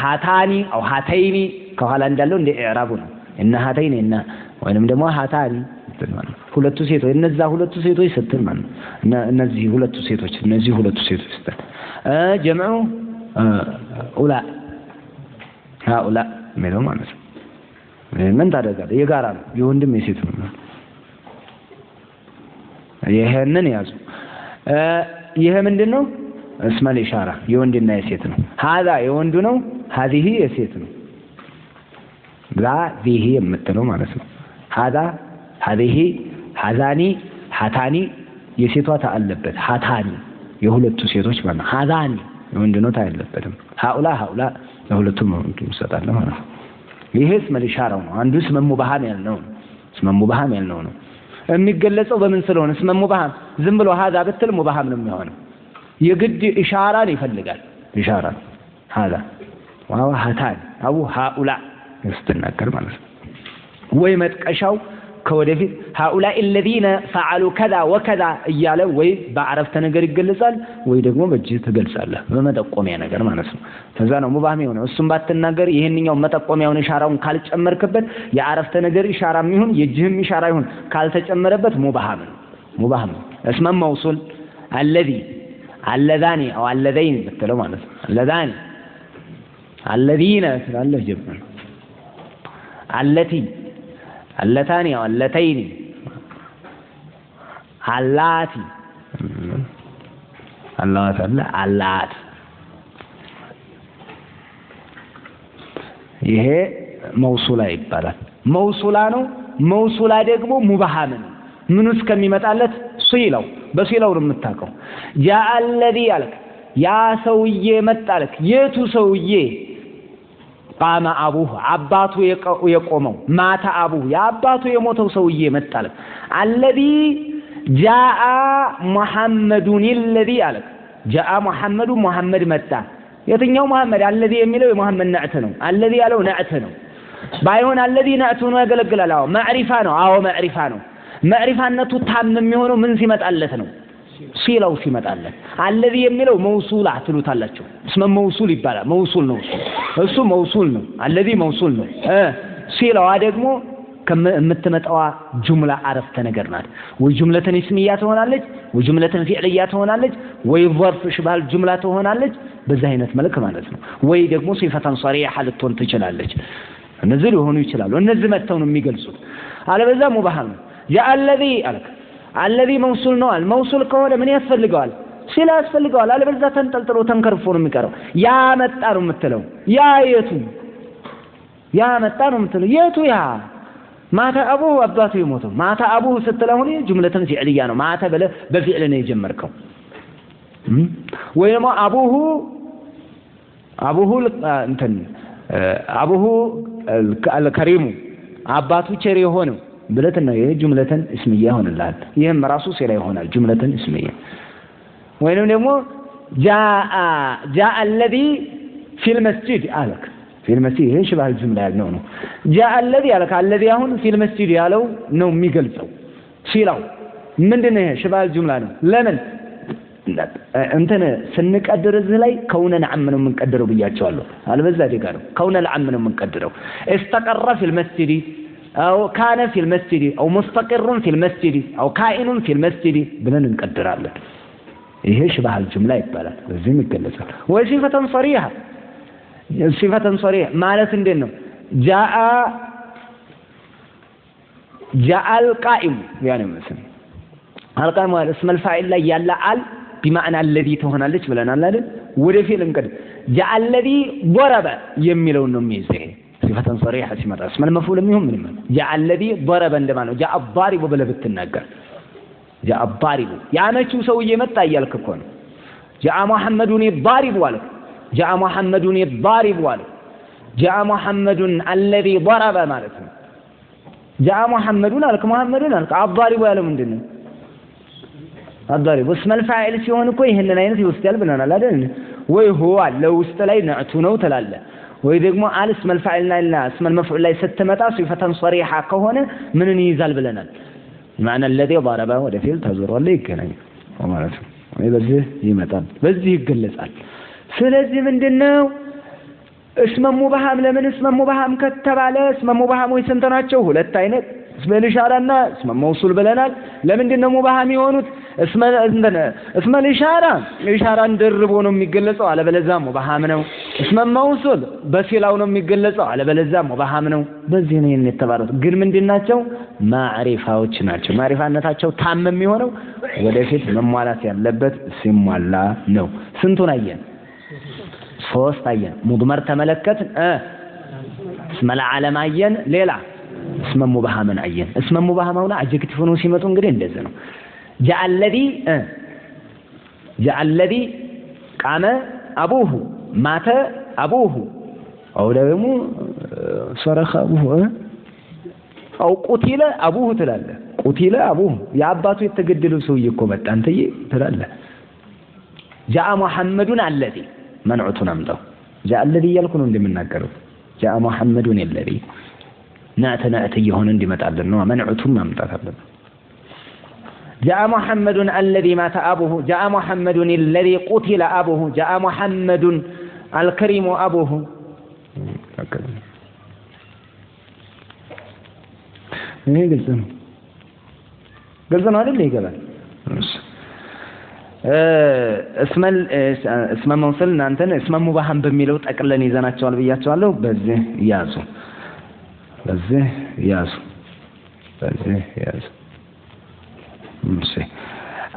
هاتاني او هاتين ከኋላ እንዳለው እንደ ኢዕራቡ ነው እና هاتين እና ወይንም ደግሞ هاتاني ሁለቱ ሴቶች እነዛ ሁለቱ ሴቶች ስትል ማለት ነው እነዚህ ሁለቱ ሴቶች ስትል ጀምዑ ኡላ هؤلاء ምንድነው ማለት ነው ምን ታደርጋለህ የጋራ ነው የወንድም የሴት ነው ይሄንን ያዙ ይሄ ምንድነው اسم الإشارة يوندنا يسيتنا هذا يوندنا هذه يسيتنا ذا ذه يمتلو ما نسمع هذا هذه هذاني هاتاني يسيتوا تألبت هاتاني يهولتو سيتوش معنا هذاني يوندنا تألبتهم هؤلاء يهولتو مستطعنا معنا ይሄ اسم الإشارة ነው አንዱ اسم مبهم ያልነው اسم مبهم ያልነው ነው የሚገለጸው በምን ስለሆነ اسم مبهم ዝም ብሎ هذا ብትል مبهم ነው የሚሆነው የግድ ኢሻራን ይፈልጋል ኢሻራ هذا واو هاتان او هؤلاء يستنكر ማለት ነው ወይ መጥቀሻው ከወደፊት هؤلاء الذين فعلوا كذا وكذا እያለ ወይ በአረፍተ ነገር ይገለጻል ወይ ደግሞ በእጅ ተገልጻለህ በመጠቆሚያ ነገር ማለት ነው ከዛ ነው ሙባህም የሆነው እሱም ባትናገር ይሄንኛው መጠቆሚያውን ኢሻራውን ካልጨመርክበት የአረፍተ ነገር ኢሻራም ይሁን የእጅህም ኢሻራ ይሁን ካልተጨመረበት ሙባህም اسم موصول الذي اللذان او اللذين بتلو ማለት ነው اللذان الذين ስላለ ጀመረ التي اللتان او اللتين اللاتي اللات ይሄ موصولا ይባላል موصوላ ነው موصوላ ደግሞ ሙባሃም ነው ምን ውስጥ ከሚመጣለት ሲላው በሲላው ነው የምታውቀው جاء الذي አልክ ያ ሰውዬ መጣልክ የቱ ሰውዬ قام ابوه አባቱ የቆመው ማታ አቡሁ ያባቱ የሞተው ሰውዬ መጣልክ الذي جاء محمد الذي አልክ جاء محمد መጣ የትኛው መሐመድ الذي የሚለው የመሐመድ ነዕት ነው الذي ያለው ነዕት ነው ባይሆን الذي ነዕቱ ነው ያገለግላል አዎ ማዕሪፋ ነው አዎ ማዕሪፋ ነው ማዕሪፋነቱ ታም የሚሆነው ምን ሲመጣለት ነው ሲላው ሲመጣለት الذي የሚለው موصول አትሉታላችሁ اسم موصول ይባላል موصول ነው እሱ موصول ነው الذي موصول ነው ሲላው ደግሞ ከምትመጣዋ ጁምላ አረፍተ ነገር ናት ወይ ጁምለተን እስሚያ ትሆናለች ወይ ጁምለተን ፊዕልያ ትሆናለች ወይ ظرف ሽባል ጁምላ ትሆናለች በዛ አይነት መልክ ማለት ነው ወይ ደግሞ ሲፈተን صريحه ልትሆን ትችላለች እነዚህ ሊሆኑ ይችላሉ እነዚህ መተው ነው የሚገልጹት አለበዛ ሙባሃም جاء الذي አልክ الذي موصول ነው الموصول ከሆነ ምን ያስፈልገዋል ሲላ ያስፈልገዋል አለበዛ ተንጠልጥሎ ተንከርፎ ነው የሚቀረው ያ መጣ ነው የምትለው ያ የቱ ያ መጣ ነው የምትለው የቱ ያ ማታ አቡሁ አባቱ የሞተው ማታ አቡሁ ስትለው ነው ጁምለተን ፊዕልያ ነው ማታ በፊዕል ነው የጀመርከው ወይማ አቡሁ الكريم አባቱ ቸር የሆነው ብለትና ይሄ ጁምለተን እስሚያ ይሆናል ይሄም ራሱ ሲላ ይሆናል ጁምለተን እስሚያ ወይንም ደግሞ جاء الذي في المسجد አለክ في المسجد ይሄ ሽባህ ጁምላ ያለው ነው جاء الذي አለክ الذي አሁን في المسجد ያለው ነው የሚገልጸው ሲላው ምንድነው ይሄ ሽባህ ጁምላ ነው ለምን እንተነ ስንቀድር እዚህ ላይ ከውነ ነዓም ነው የምንቀድረው ብያቸዋለሁ አልበዛ ደጋ ነው ከውነ ነዓም ነው የምንቀድረው استقر في المسجد او كان في المسجد او مستقر في المسجد او كائن في المسجد ብለን እንቀድራለን ይሄ ሽባህ ጁምላ ይባላል በዚህም ይገለጻል ወይ ሲፈተን صريح ማለት እንዴት ነው جاء القائم يعني مثلا القائم اسم الفاعل ላይ ያለ አል بمعنى الذي ትሆናለች ብለናል አይደል ወደፊት እንቀድ جاء الذي ضرب የሚለው ነው የሚይዘው ሲፈተን صريحه ሲመጣ اسم المفعول የሚሆን ምንም جاء الذي ضرب እንደማለት جاء الضارب ብለህ ብትናገር جاء الضارب ያመቹ ሰውዬ መጣ እያልክ እኮ ነው جاء محمد الضارب አልክ جاء محمد الضارب አልክ جاء محمد الذي ضرب ማለት ነው جاء محمد አልክ محمد አልክ الضارب ያለው ምንድነው الضارب اسم الفاعل ሲሆን እኮ ይሄንን አይነት ይወስዳል ብለናል አይደል ወይ هو ለውስጥ ላይ ነዕቱ ነው ተላለ ወይ ደግሞ اسم الفاعل እና اسم المفعول ላይ ስትመጣ ሲፈተን صريحه ከሆነ ምንን ይይዛል ብለናል معنى الذي ضرب ወደፊል ተዞሯል ይገናኝ ማለት ነው ወይ በዚህ ይመጣል በዚህ ይገለጻል ስለዚህ ምንድነው اسم مبهم ለምን اسم مبهم ከተባለ اسم مبهم ወይ ስንት ናቸው ሁለት አይነት اسم الاشاره እና اسم موصول ብለናል ለምንድነው ሙባሃም የሆኑት اسم الاشاره ኢሻራን ደርቦ ነው የሚገለጸው አለበለዛ ሙባሃም ነው اسم موصول በሲላው ነው የሚገለጸው አለበለዛ ሙባሃም ነው በዚህ ነው የተባለው ግን ምንድናቸው ማዕሪፋዎች ናቸው ማዕሪፋነታቸው ታም የሚሆነው ወደፊት መሟላት ያለበት ሲሟላ ነው ስንቱን አየን ሶስት አየን ሙድመር ተመለከት اسم العالم አየን ሌላ اسم مبهم አየን اسم مبهم ሆነ አድጀክቲቭ ሆኖ ሲመጡ እንግዲህ እንደዚህ ነው جاء الذي قام ابوه مات ابوه او ደግሞ صرخ ابوه او قتل ابوه ትላለህ قتل ابوه ያባቱ የተገደለው ሰውዬ እኮ መጣ አንተዬ ትላለህ جاء محمد الذي منعتنا امضوا جاء الذي ያልኩ ነው እንደምናገረው جاء محمد الذي نعت يهون እንዲመጣልን ነው منعتم ማምጣት አለበት جاء محمد الذي مات ابوه جاء محمد الذي قتل ابوه جاء محمد الكريم ابوه ይሄ ግልጽ ነው አይደል ይገባል اسم موصل እናንተን اسم مبهم በሚለው ጠቅለን ይዘናቸዋል ብያቸዋለሁ በዚህ ያዙ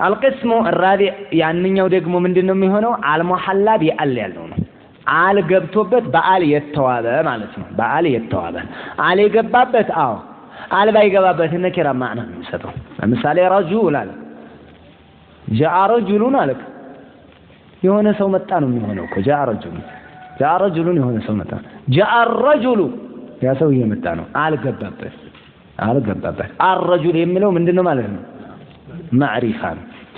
القسم الرابع ያንኛው ደግሞ ምንድነው የሚሆነው አልሙሐላ ቢአል ያለው ነው አል ገብቶበት በአል የተዋበ ማለት ነው በአል የተዋበ አል የገባበት አል ባይገባበት ነኪራ ማዕና ነው የሚሰጠው ለምሳሌ ረጁል አለ جاء رجل አለክ የሆነ ሰው መጣ ነው የሚሆነው እኮ جاء رجل የሆነ ሰው መጣ جاء الرجل ያ ሰው እየመጣ ነው አልገባበት الرجل የሚለው ምንድነው ማለት ነው ማዕሪፋ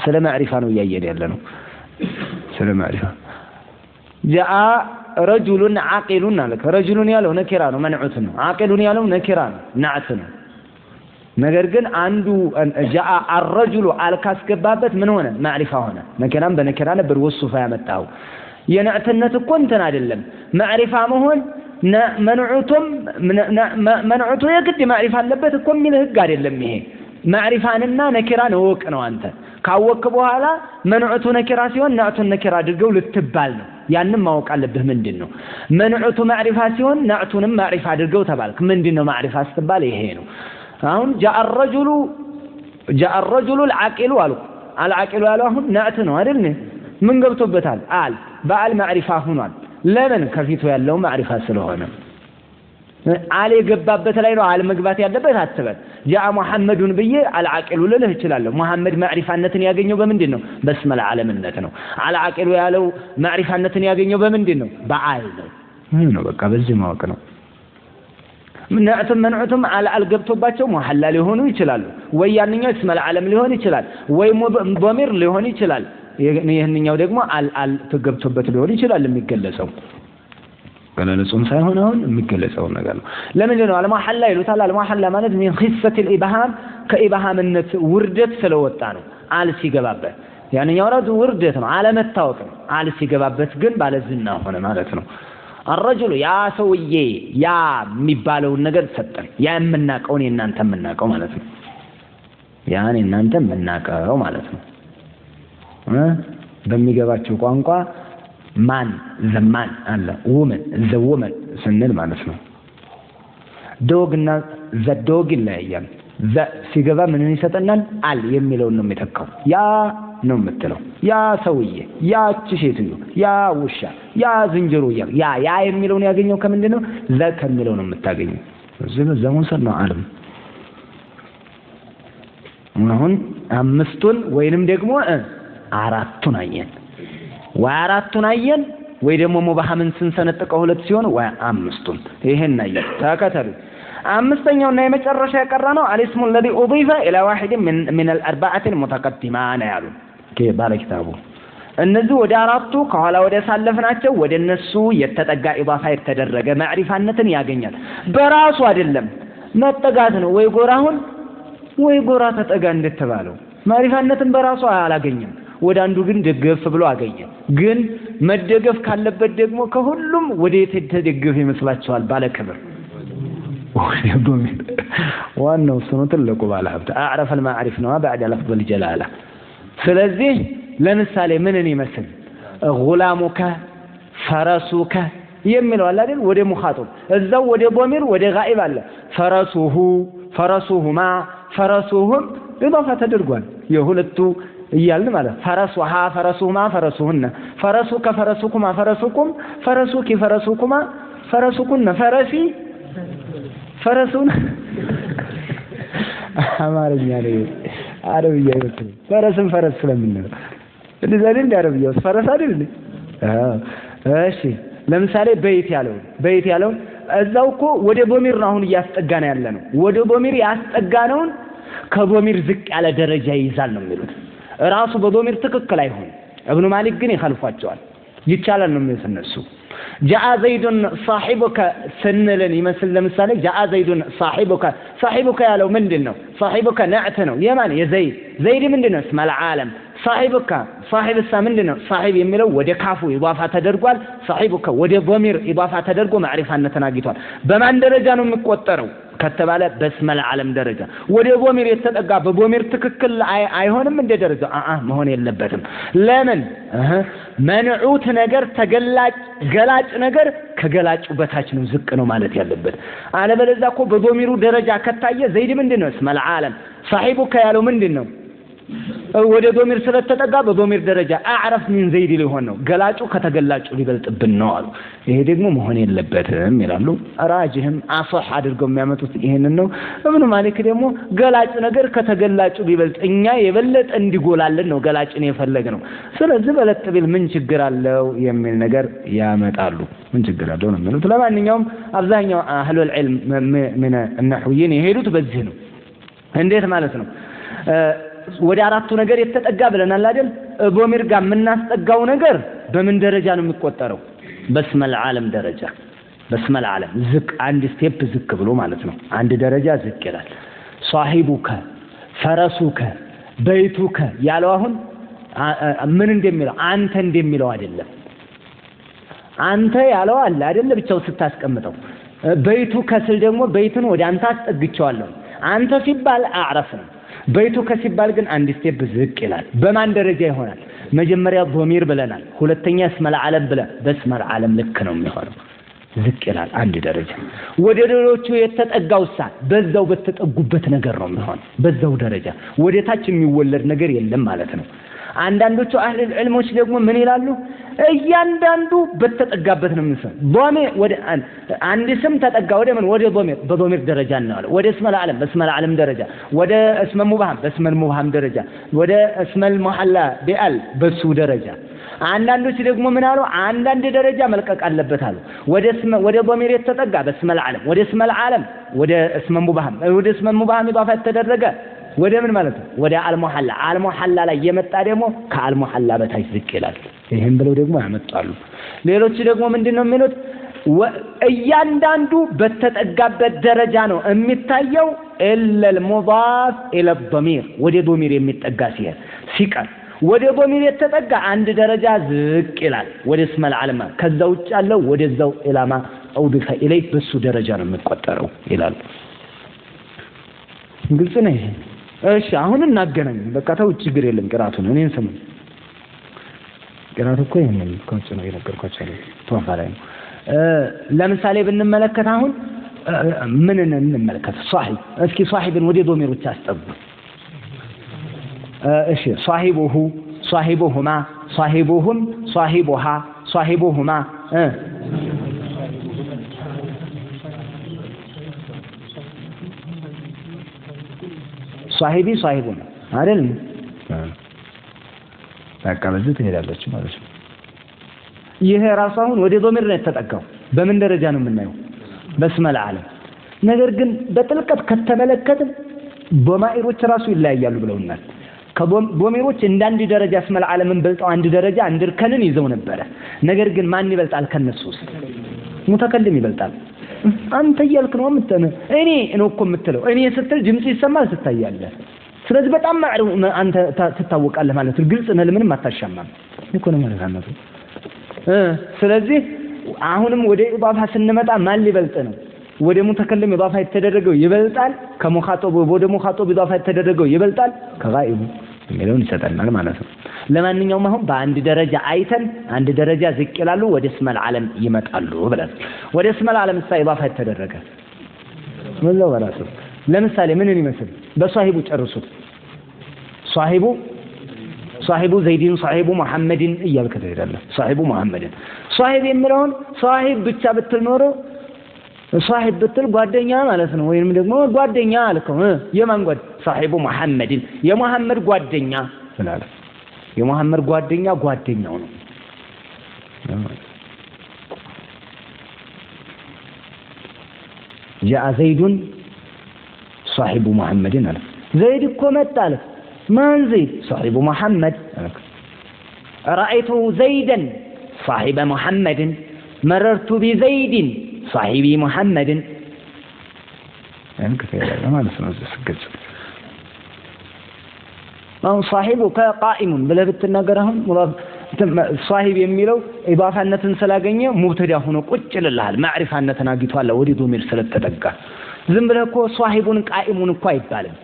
ስለ ማዕሪፋ ነው ያየን ያለነው ስለ ማዕሪፋ جاء رجل عاقل አለክ رجل ያለው ነኪራ ነው መንዑት ነው عاقل ያለው ነኪራ ነው ናዕት ነው ነገር ግን አንዱ جاء الرجل አልካስገባበት ምን ሆነ ማዕሪፋ ሆነ ነከራም በነከራ ነበር ወሱፋ ያመጣው የናዕትነት እኮ እንትን አይደለም ማዕሪፋ መሆን መንዑቱ የግድ ማዕሪፋ አለበት እኮ ምን ህግ አይደለም ይሄ ማዕሪፋንና ነከራን ወቅ ነው አንተ ካወቅ በኋላ መንዑቱ ነከራ ሲሆን ናዕቱን ነከራ አድርገው ልትባል ነው ያንን ማወቅ አለብህ ምንድነው መንዑቱ ማዕሪፋ ሲሆን ናዕቱንም ማዕሪፋ አድርገው ተባልክ ምንድነው ማዕሪፋ ስትባል ይሄ ነው አሁን جاء الرجل العاقل العاقل ያለው አሁን ናዕት ነው አይደል ምን ገብቶበታል አል በአል ማዕሪፋ ሆኗል ለምን ከፊቱ ያለው ማዕሪፋ ስለሆነ አል የገባበት ላይ ነው አል መግባት ያለበት አትበል جاء محمد ብዬ العاقل ልልህ እችላለሁ መሐመድ ማዕሪፋነትን ያገኘው በምንድን ነው በስመል ዓለምነት ነው العاقل ያለው ማዕሪፋነትን ያገኘው በምንድን ነው በአል ነው በቃ በዚህ ማወቅ ነው منعتم على القبطوباቸው محላ ሊሆኑ ይችላሉ ወይ ያንኛው እስመል ዓለም ሊሆን ይችላል ወይ ضمير ሊሆን ይችላል ይሄንኛው ደግሞ አል ተገብቶበት ሊሆን ይችላል የሚገለጸው ገለጾም ሳይሆን አሁን የሚገለጸው ነገር ነው ለምን ነው አልሙሐላ ይሉታል አልሙሐላ ማለት من خفة الابهام ከኢብሃምነት ውርደት ስለወጣ ነው አል ሲገባበት ያንኛው ራሱ ውርደት ነው አለመታወቅ ነው አል ሲገባበት ግን ባለዝና ሆነ ማለት ነው الرجل يا سويه يا የሚባለውን ነገር ሰጠን ያ የምናቀውን እናንተ የምናቀው ማለት ነው ያኔ እናንተ የምናቀው ማለት ነው በሚገባቸው ቋንቋ ማን ዘማን አለ woman the woman ስንል ማለት ነው ዶግ እና the dog ይለያያል ሲገባ ምንን ይሰጠናል አል የሚለውን ነው የሚተካው ያ ነው የምትለው ያ ሰውዬ ያቺ ሴትዮ ያ ውሻ ያ ዝንጀሮ ያ የሚለውን ያገኘው ከምንድነው ዘ ከሚለው ነው የምታገኘው ዘመን ነው ዓለም አሁን አምስቱን ወይንም ደግሞ አራቱን አየን ወይ ደግሞ ሙባሃምን ስንሰነጥቀው ሁለት ሲሆን ወይ አምስቱን ይሄን አየን ተከተሉ አምስተኛውና የመጨረሻ የቀረነው الاسم الذي اضيف الى واحد من الاربعه المتقدمان ያሉ ባለኪታቡ እነዚህ ወደ አራቱ ከኋላ ወደ ሳለፍናቸው ወደ እነሱ የተጠጋ ኢባፋ የተደረገ ማዕሪፋነትን ያገኛል በራሱ አይደለም መጠጋት ነው ወይ ጎራሁን ወይ ጎራ ተጠጋ እንደተባለው ማዕሪፋነትን በራሱ አላገኘም ወደ አንዱ ግን ደገፍ ብሎ አገኘ ግን መደገፍ ካለበት ደግሞ ከሁሉም ወደ የተደገፈ ይመስላችኋል ባለክብር ዋናው ስሙ ትልቁ ባለሀብት አዕረፈ المعارف ነው بعد لفظ الجلاله ስለዚህ ለምሳሌ ምንን ይመስል غلامك فرسك የሚለው አለ አይደል ወደ ሙኻጠብ እዛው ወደ ضمير ወደ غائب አለ فرسه ፈረሱሁማ ፈረሱሁም ኢዳፋ ተደርጓል የሁለቱ እያልን ማለት ፈረሱሃ ፈረሱሁማ ፈረሱሁነ ፈረሱከ ፈረሱኩማ ፈረሱኩም ፈረሱኪ ፈረሱኩማ ፈረሱኩነ ፈረሲ ፈረሱን አማርኛ ነው አረብያ ይወጣል ፈረስን ፈረስ ስለምንለው እንደዛ እንደ አረብያው ፈረስ አይደል እሺ ለምሳሌ በይት ያለው እዛው እኮ ወደ ቦሚር ነው አሁን እያስጠጋና ያለ ነው ወደ ቦሚር ያስጠጋነውን ከቦሚር ዝቅ ያለ ደረጃ ይይዛል ነው የሚሉት ራሱ በቦሚር ትክክል አይሆን ኢብኑ ማሊክ ግን ይخالፏቸዋል ይቻላል ነው የሚሰነሱ جاء زيد صاحبك سنلن يمثل ለምሳሌ جاء زيد صاحبك ያለው ምንድነው صاحبك نعت ነው የማን የዘይድ ምንድነው اسم العالم صاحبك صاحب ምንድነው صاحب የሚለው ወደ ካፉ ኢዳፋ ተደርጓል صاحبك ወደ ضمير ኢዳፋ ተደርጎ ማዕሪፋነትን አግኝቷል በማን ደረጃ ነው የሚቆጠረው ከተባለ በስመ العالم ደረጃ ወደ ضمير የተጠጋ በضمير ትክክል አይሆንም እንደ ደረጃ መሆን የለበትም ለምን መንዑት ነገር ገላጭ ነገር ከገላጩ በታች ነው ዝቅ ነው ማለት ያለበት አለበለዚያ እኮ በضميሩ ደረጃ ከታየ ዘይድ ምንድነው اسم العالم صاحبك ያለው ምንድነው ወደ ضمير ስለተጠጋ በضمير ደረጃ አዕረፍ ምን ዘይድ ሊሆን ነው ገላጩ ከተገላጩ ሊበልጥብን ነው አሉ ይሄ ደግሞ መሆን የለበትም ይላሉ ራጅህም አصح አድርገው የሚያመጡት ይሄንን ነው ኢብኑ ማሊክ ደግሞ ገላጭ ነገር ከተገላጩ ቢበልጥ እኛ የበለጠ እንዲጎላልን ነው ገላጭን የፈለግነው ስለዚህ በለጥ ቢል ምን ችግር አለው የሚል ነገር ያመጣሉ ምን ችግር አለው ነው የሚሉት ለማንኛውም አብዛኛው አህሉል ዒልም ምን النحويين የሄዱት በዚህ ነው እንዴት ማለት ነው ወደ አራቱ ነገር የተጠጋ ብለናል አይደል ضمير ጋር የምናስጠጋው ነገር በምን ደረጃ ነው የሚቆጠረው በስመ العالم ደረጃ በስመ العالم ዝቅ አንድ ስቴፕ ዝቅ ብሎ ማለት ነው አንድ ደረጃ ዝቅ ይላል صاحبك فرسك بيتك ያለው አሁን ምን እንደሚለው አንተ እንደሚለው አይደለም አንተ ያለው አለ አይደል ብቻው ስታስቀምጠው በይቱከ ስል ደግሞ በይቱን ወደ አንተ አስጠግቻለሁ አንተ ሲባል አዕረፍ ነው በይቱከ ሲባል ግን አንድ ስቴፕ ዝቅ ይላል በማን ደረጃ ይሆናል መጀመሪያ ضمير ብለናል ሁለተኛ اسم العالم ብለን በስመ العالم ልክ ነው የሚሆነው ዝቅ ይላል አንድ ደረጃ ወደ ሌሎቹ የተጠጋውሳ በዛው በተጠጉበት ነገር ነው የሚሆነው በዛው ደረጃ ወደ ታች የሚወለድ ነገር የለም ማለት ነው አንዳንዶቹ አህል ዒልሞች ደግሞ ምን ይላሉ እያንዳንዱ በተጠጋበት ነው የሚሰጥ ضمير ወደ አንድ ስም ተጠጋ ወደ ምን ወደ ضمير በضمير ደረጃ ነው ወደ اسم العالم በስመ العالم ደረጃ ወደ اسم المبهم በስመ المبهم ደረጃ ወደ اسم المحلى بال በሱ ደረጃ አንዳንዶች ደግሞ ምን አሉ አንዳንድ ደረጃ መልቀቅ አለበት አሉ ወደ ضمير የተጠጋ በስመ العالم ወደ اسم العالم ወደ اسم المبهم ወደ اسم المبهم ኢዳፋ ተደረገ ወደ ምን ማለት ነው ወደ አልሙሐላ ላይ የመጣ ደግሞ ከአልሙሐላ በታች ዝቅ ይላል ይሄን ብለው ደግሞ ያመጣሉ ሌሎች ደግሞ ምንድነው የሚሉት እያንዳንዱ በተጠጋበት ደረጃ ነው የሚታየው الا المضاف الى الضمير ወደ ضمير የሚጠጋ ሲቀር ወደ ضمير የተጠጋ አንድ ደረጃ ዝቅ ይላል ወደ اسم العالم ከዛ ውጭ ያለው ወደዛው ኢላማ اضيف اليه በሱ ደረጃ ነው የሚቆጠረው ይላል ግልጽ ነው ይሄ እሺ አሁን እናገናኝ በቃ ተው ችግር የለም ቅራቱን እኔን ስሙ ቅራቱ እኮ ይሄን ኮንሰ ነው የነገርኳችሁ ነው ተዋፋላይ ነው ለምሳሌ ብንመለከት አሁን ምን እንመለከት صاحب እስኪ صاحبን ወደ ضميሮች አስጠጉ እሺ صاحبه صاحبهما صاحبهم صاحبها صاحبهما صاحبي صاحبنا አይደል በቃ በዚህ ትሄዳለች ማለት ነው ይሄ ራሱ አሁን ወደ ضمير ነው የተጠጋው በምን ደረጃ ነው የምናየው በስመ العالم ነገር ግን በጥልቀት ከተመለከትን ضمائሮች ራሱ ይለያያሉ ብለውናል ከضميሮች እንዳንድ ደረጃ اسم العالم በልጠው አንድ ደረጃ እንድርከንን ይዘው ነበር ነገር ግን ማን ይበልጣል ከነሱስ ሙተከለም ይበልጣል አንተ ይልክ ነው ምተነ እኔ ነው እኮ የምትለው እኔ ስትል ድምጽ ይሰማል ትታያለህ ስለዚህ በጣም አንተ ትታወቃለህ ማለት ነው ግልጽ ነው ለምንም አታሻማም እኮ ነው ማለት ነው ስለዚህ አሁንም ወደ ኢዳፋ ስንመጣ ማን ሊበልጥ ነው ወደ ሙተከለም ኢዳፋ የተደረገው ይበልጣል ከሙኻጠብ ወደ ሙኻጠብ ኢዳፋ የተደረገው ይበልጣል ከጋኢቡ የሚለውን ይሰጠናል ማለት ነው ለማንኛውም አሁን በአንድ ደረጃ አይተን አንድ ደረጃ ዝቅ ይላሉ ወደ اسم العالم ይመጣሉ ብለን ወደ اسم العالم ኢዳፋ የተደረገ ወላሂ በራሱ ለምሳሌ ምንን ይመስል በሷሂቡ ጨርሱት ሷሂቡ ዘይድን ሷሂቡ መሐመድን እያልክ ትሄዳለህ ሷሂቡ መሐመድን ሷሂብ የሚለውን ሷሂብ ብቻ ብትል ኖሮ ሷሂብ ብትል ጓደኛ ማለት ነው ወይንም ደግሞ ጓደኛ አልከው የማን ጓድ ሷሂቡ መሐመድን የመሐመድ ጓደኛ ስላለ የመሐመድ ጓደኛ ጓደኛው ነው جاء زيد صاحب محمد አለ ዘይድ እኮ መጣ አለ ማን ዘይድ صاحب محمد رأيت زيدا صاحب محمد مررت بزيد صاحب محمد يعني كثير ما نسمع سكت አሁን صاحبك قائم ብለህ ብትናገርهم صاحب የሚለው ኢባፋነትን ስላገኘ ሙብተዳ ሆኖ ቁጭ ይልልሃል ማዕሪፋነትን አግኝቷል ወዲ ዶሚር ስለተጠጋ ዝም ብለህ እኮ صاحبون قائمون እኮ አይባልም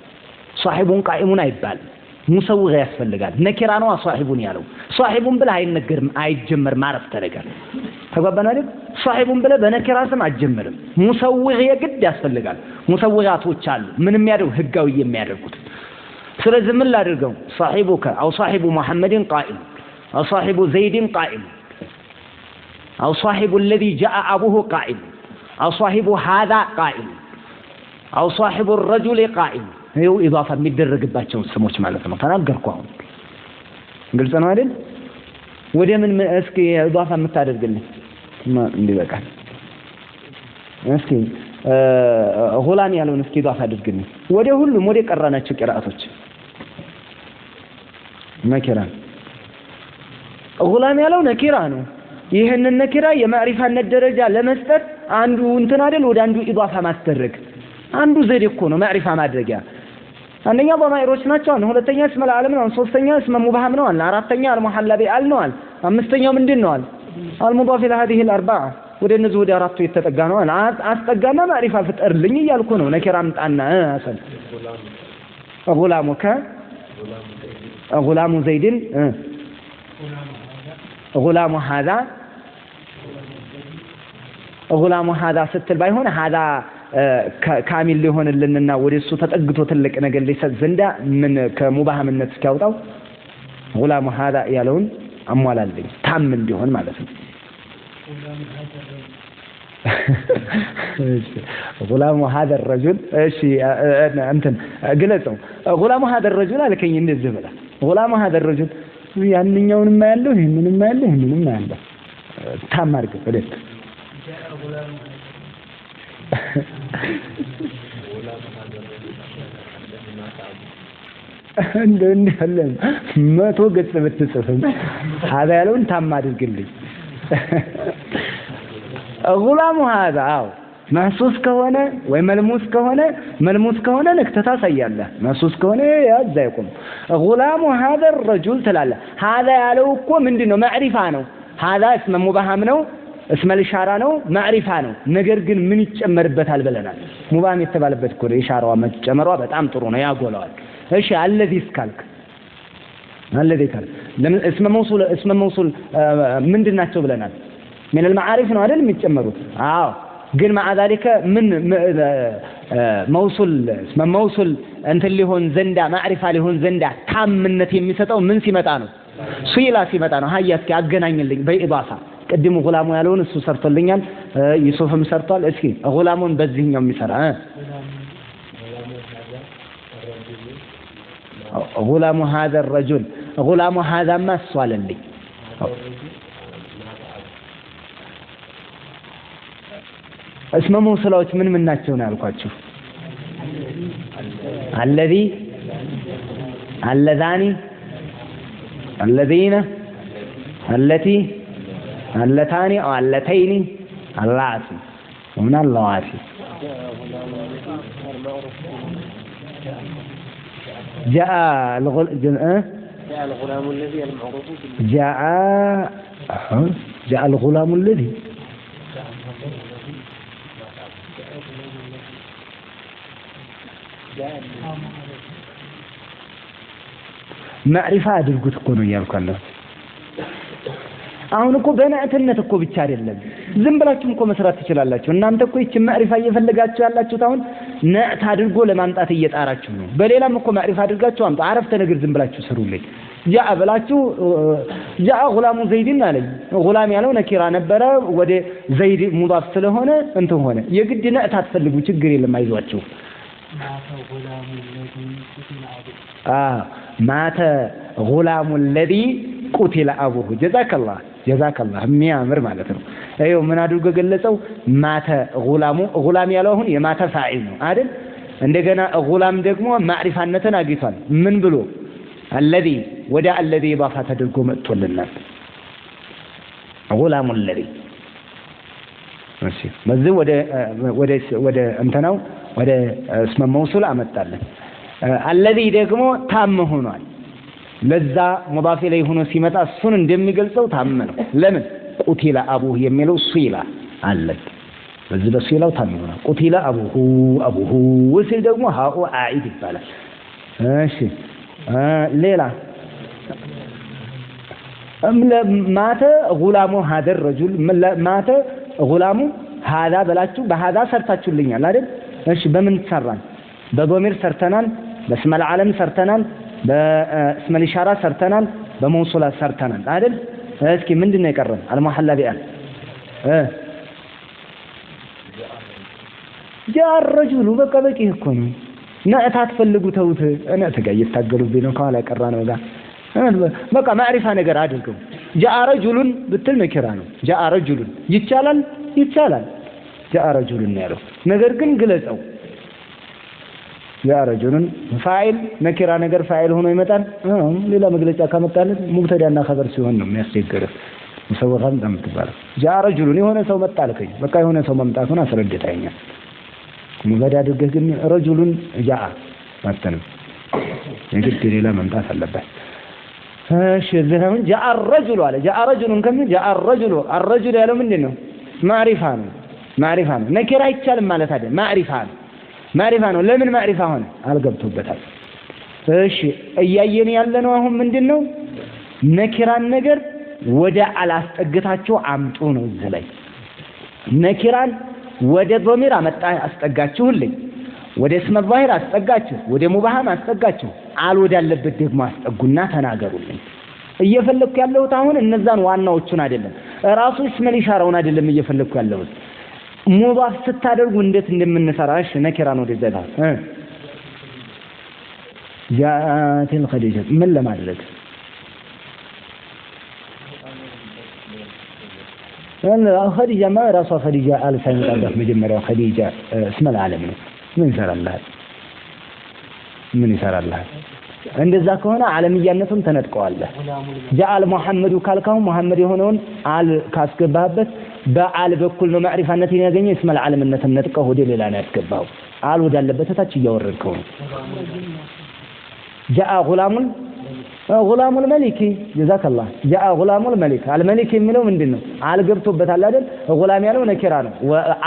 صاحبون قائمون አይባልም ሙሰውግ ያስፈልጋል ነኪራ ነው صاحبون ያለው صاحبون ብለህ አይነገርም አይጀመር ማረፍ ተደጋል ተጓባና አይደል صاحبون ብለህ በነኪራ ስም አትጀምርም ሙሰውግ የግድ ያስፈልጋል ሙሰውጋቶች አሉ ምንም ያደው ህጋዊ የሚያደርጉት ስለዚህ ምን ላድርገው صاحبك او صاحب محمد قائم او صاحب زيد قائم او صاحب الذي جاء ابوه قائم او صاحب هذا قائم او صاحب الرجل قائم ይኸው ኢዳፋ የሚደረግባቸው ስሞች ማለት ነው ተናገርኩ አሁን ግልጽ ነው አይደል ወደ ምን እስኪ ኢዳፋ የምታደርግልኝ እንዲበቃል እስኪ ጉላም ያለውን እስኪ ኢዳፋ አድርግልኝ ወደ ሁሉም ወደ ቀራናቸው ቂራአቶች ነኪራ ጉላም ያለው ነኪራ ነው ይሄንን ነኪራ የማዕሪፋነት ደረጃ ለመስጠት አንዱ እንትን አይደል ወደ አንዱ ኢዳፋ ማስደረግ አንዱ ዘዴ እኮ ነው ማዕሪፋ ማድረጊያ አንደኛ በማይሮች ናቸው ሁለተኛ እስመ العالم ነው ሶስተኛ እስመ ሙባሃም ነው አራተኛ አልሙሐላ ቢአል ነው አምስተኛው ምንድነው አልሙዳፍ الى هذه الاربعه ወደ እነዚህ ወደ አራቱ የተጠጋ ነው አስጠጋና ማዕሪፋ ፍጠርልኝ እያልኩ ነው ነኪራ አምጣና አሰል غلامك غلام زيد غلام هذا غلام هذا ስትል ባይሆን هذا ካሚል ሊሆንልንና ወደሱ ተጠግቶ ትልቅ ነገር ሊሰጥ ዘንዳ ምን ከሙባሃምነት እስኪያወጣው غلام هذا ያለውን አሟላልኝ ታም እንዲሆን ማለት ነው غلام هذا الرجل እሺ እንትን ግለጸው غلام هذا الرجل አልከኝ እንደዚህ ብላ غلام هذا الرجل ያንኛውንም ማያለው ይሄንንም ማያለው ይሄንንም ማያለው ታም አድርገው ወደት እንደነለም መቶ ገጽ ብትጽፍም هذا ያለውን ታም አድርግልኝ غلام هذا محسوس ከሆነ ወይ መልሙስ ከሆነ ነክተታ ሳያለህ محسوس ከሆነ ያዛይቁም غلام هذا الرجل تلاله هذا ያለው እኮ ምንድነው ማዕሪፋ ነው هذا اسم مبهم ነው اسم الاشاره ነው ማዕሪፋ ነው ነገር ግን ምን ይጨመርበታል ብለናል ሙባም የተባለበት እኮ ኢሻራዋ መጨመሯ በጣም ጥሩ ነው ያጎላዋል እሺ الذي እስካልክ الذي ካል ለምን اسم موصول ምንድናቸው ብለናል من المعارف ነው አይደል የሚጨመሩት ግን مع ذلك من موصول እንት ሊሆን ዘንዳ ማዕሪፋ ሊሆን ዘንዳ ታምነት የሚሰጠው ምን ሲመጣ ነው ሱይላ ሲመጣ ነው ሀያስኪ አገናኝልኝ በኢዳፋ ቅድሙ غلامو ያለውን እሱ ሰርቶልኛል ዩሱፍም ሰርቷል እስኪ غلامون በዚህኛው የሚሰራ غلام هذا الرجل غلام هذا ما سوالልኝ اسم موصلات من ናቸው ነው ያልኳችሁ الذي اللذان الذين التي اللتان او اللتين اللاتي ومن اللواتي جاء الغلام الذي المعروف جاء الغلام الذي ማዕሪፋ አድርጉት እኮ ነው ያልኳለሁ አሁን እኮ በናዕትነት እኮ ብቻ አይደለም ዝም ብላችሁም እኮ መስራት ትችላላችሁ እናንተ እኮ እቺ ማዕሪፋ እየፈለጋችሁ ያላችሁት አሁን ነዕት አድርጎ ለማምጣት እየጣራችሁ ነው በሌላም እኮ ማዕሪፋ አድርጋችሁ አምጡ አረፍተ ነገር ዝም ብላችሁ ስሩልኝ ጃአ ብላችሁ ጃአ ጉላሙ ዘይድን አለኝ ጉላም ያለው ነኪራ ነበረ ወደ ዘይድ ሙዳፍ ስለሆነ እንትን ሆነ የግድ ነዕት አትፈልጉ ችግር የለም አይዟችሁ ማተ ጉላሙ الذي قتل ابوه جزاك الله የሚያምር ማለት ነው አይው ምን አድርጎ ገለጸው ማተ ጉላም ያለው አሁን የማተ ፋዒል ነው አይደል እንደገና ጉላም ደግሞ ማዕሪፋነትን አግኝቷል ምን ብሎ الذي ودا الذي اضافه ተደርጎ መጥቶልናል غلام الذي እሺ በዚህ ወደ እንተናው ወደ እስመ መውሱል አመጣለን الذي ደግሞ ታም ሆኗል ለዛ ሙዳፍ ላይ ሆኖ ሲመጣ እሱን እንደሚገልጸው ታም ነው ለምን ቁቲላ አቡሁ የሚለው ሱይላ አለ በዚህ በሱይላው ታም ሆኗል ቁቲላ አቡሁ ወሲል ደግሞ ሃኡ አኢድ ይባላል እሺ ሌላ ማተ ጉላሙ هذا الرجل ማተ ጉላሙ هذا በላችሁ በهذا ሰርታችሁልኛል አይደል እሺ በምን ተሰራን በዶሚር ሰርተናል በስመ العالم ሰርተናል በስመ الاشاره ሰርተናል በመውሱላ ሰርተናል አይደል እስኪ ምንድነው የቀረን المحل بأن جاء الرجل በቃ በቂ እኮ ነው ነዕት አትፈልጉ ተውት እኔ ተጋይ ይታገሉብኝ ነው ካላ ቀራነው ጋር በቃ ማዕሪፋ ነገር አድርገው جاء رجل ብትል ነኪራ ነው جاء رجل ይቻላል جاء رجل ያለው ነገር ግን ግለጸው جاء رجل فاعل ነኪራ ነገር ፋይል ሆኖ ይመጣል ሌላ መግለጫ ካመጣለት ሙብተዳና ኸበር ሲሆን ነው የሚያስቸግረው ሙሰወኻን ተምትባለው جاء رجل የሆነ ሰው መጣልከኝ በቃ የሆነ ሰው መምጣቱን አስረድታኛል ሙበዳ አድርገህ ግን ረጁሉን ጃአ ማተንም የግድ ሌላ መምጣት አለበት እሺ ዘሁን ጃአ الرجل አለ ጃአ رجل ከምን ጃአ الرجل ያለው ምንድነው ማዕሪፋ ነው ነኪራ አይቻልም ማለት አይደል ማዕሪፋ ነው ለምን ማዕሪፋ ሆነ አልገብቶበታል እሺ እያየን ያለነው አሁን ምንድነው ነኪራን ነገር ወደ አላስጠግታችሁ አምጡ ነው እዚህ ላይ ነኪራን ወደ ዶሚር አመጣ አስጠጋችሁልኝ ወደ እስመ ዛሂር አስጠጋችሁ ወደ ሙባሃም አስጠጋችሁ አልወዳለበት ደግሞ አስጠጉና ተናገሩልኝ እየፈለኩ ያለሁት አሁን እነዛን ዋናዎቹን አይደለም ራሱ እስመ ኢሻራውን አይደለም እየፈለኩ ያለሁት ሙባህ ስታደርጉ እንዴት እንደምንሰራሽ ነኪራን ወደ ዘላ ጃአቲል ኸዲጃ ምን ለማድረግ أنا خديجة ما رأسها خديجة آل سنة الله مجمرة خديجة اسم العالم من سر الله من سر الله عند ذاك هنا عالمية نتهم تنتقوا الله جاء محمد وكالكهم محمد هنون آل كاسك بابت بآل بكل معرفة نتيجة جنيه اسم العالم نتهم نتقوا هدي للا نتقبوا آل ودال لبتة يوركون جاء غلام الملك جزاك الله جاء غلام الملك الملك የሚለው ምንድነው አልገብቶበታል አይደል غلام ያለው ነኪራ ነው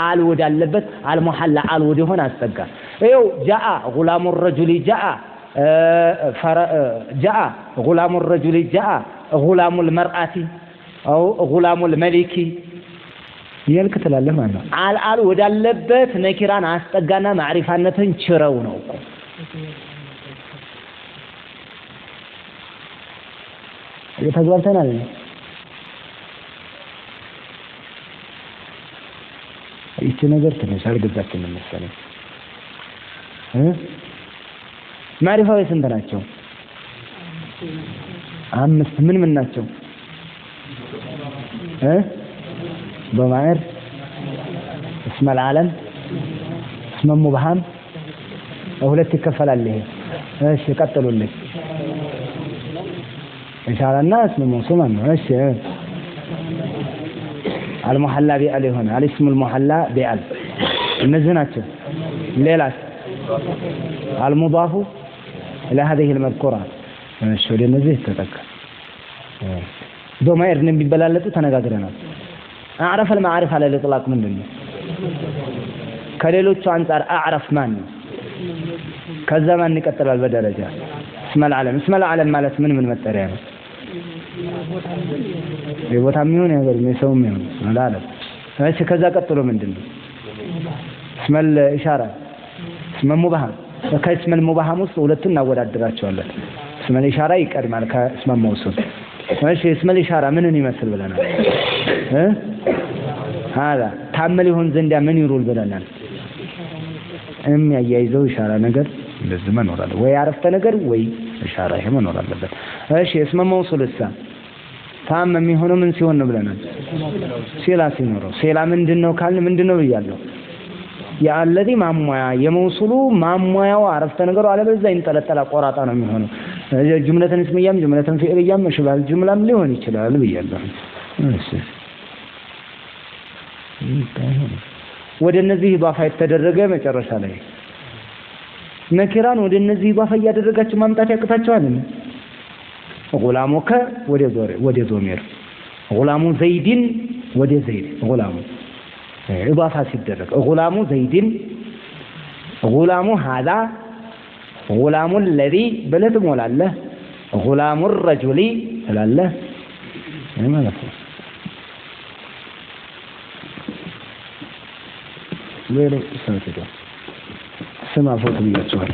አል ወዳለበት አልሙሐላ አል ወደ ሆነ አስጠጋ ይኸው جاء غلام الرجل جاء غلام الرجل جاء غلام المرأة او غلام الملك ይልክ ትላለህ ማለት ነው አል ወዳለበት ነኪራን አስጠጋና ማዕሪፋነትን ችረው ነው እኮ የተግባብተናል እቺ ነገር ትንሽ አልገዛችንም መሰለኝ ማዕሪፋው ስንት ናቸው አምስት ምን ናቸው ضمائر اسم العالم اسم مبهم ሁለት ይከፈላል ይሄ እሺ ቀጥሉልኝ إن شاء الله الناس من موصوما ماشي المحلى بأل هنا الاسم المحلى بأل النزناتشو ليلات المضاف إلى هذه المذكورة شو اللي نزيه تذكر ضمائر نبي بلالته تنقادرنا أعرف المعارف على الإطلاق من دنيا كليلو تشانسار أعرف ماني كالزمان نكتر البدرجة اسم العالم مالت من متريانه የቦታም ይሁን ነገር ነው ሰውም ይሁን ማለት እሺ ከዛ ቀጥሎ ምንድነው እስመል ኢሻራ እስመ ሙባሃም ከእስመል ሙባሃም ውስጥ ሁለቱን እናወዳድራቸዋለን እስመል ኢሻራ ይቀድማል ከእስመ መውሱል እሺ እስመል ኢሻራ ምንን ይመስል ብለናል هذا ታመል ይሆን ዘንዳ ምን ይሩል ብለናል የሚያያይዘው ኢሻራ ነገር እንደዚህ መኖር አለ ወይ አረፍተ ነገር ወይ ኢሻራ ይሄ መኖር አለበት እሺ እስመ መውሱል እሳ ታም የሚሆነው ምን ሲሆን ነው ብለናል ሲላ ሲኖረው ሲላ ምንድነው ካልን ምንድነው ይያለው ያለዚ ማሟያ የመውሱሉ ማሟያው አረፍተ ነገሩ አለበዛ ይንጠለጠላ ቆራጣ ነው የሚሆነው ጁምለተን እስሚያም ጁምለተን ፊዕልያም መሽባል ጁምላም ሊሆን ይችላል ብያለሁ እሺ ወደ እነዚህ ኢዳፋ የተደረገ መጨረሻ ላይ ነኪራን ወደ እነዚህ ኢዳፋ ያደረጋችሁ ማምጣት ያቅታችኋል ጉላሙከ ወደ ዶሜር ጉላሙ ዘይድን ወደ ዘይድ ጉላሙ ኢዳፋ ሲደረግ ጉላሙ ዘይድን ጉላሙ هذا ጉላሙ الذي በለት ሞላለህ ጉላሙ الرجل ትላለህ ማለት ነው ሌላ ሰው ስማ ፎቶ ይያቸዋል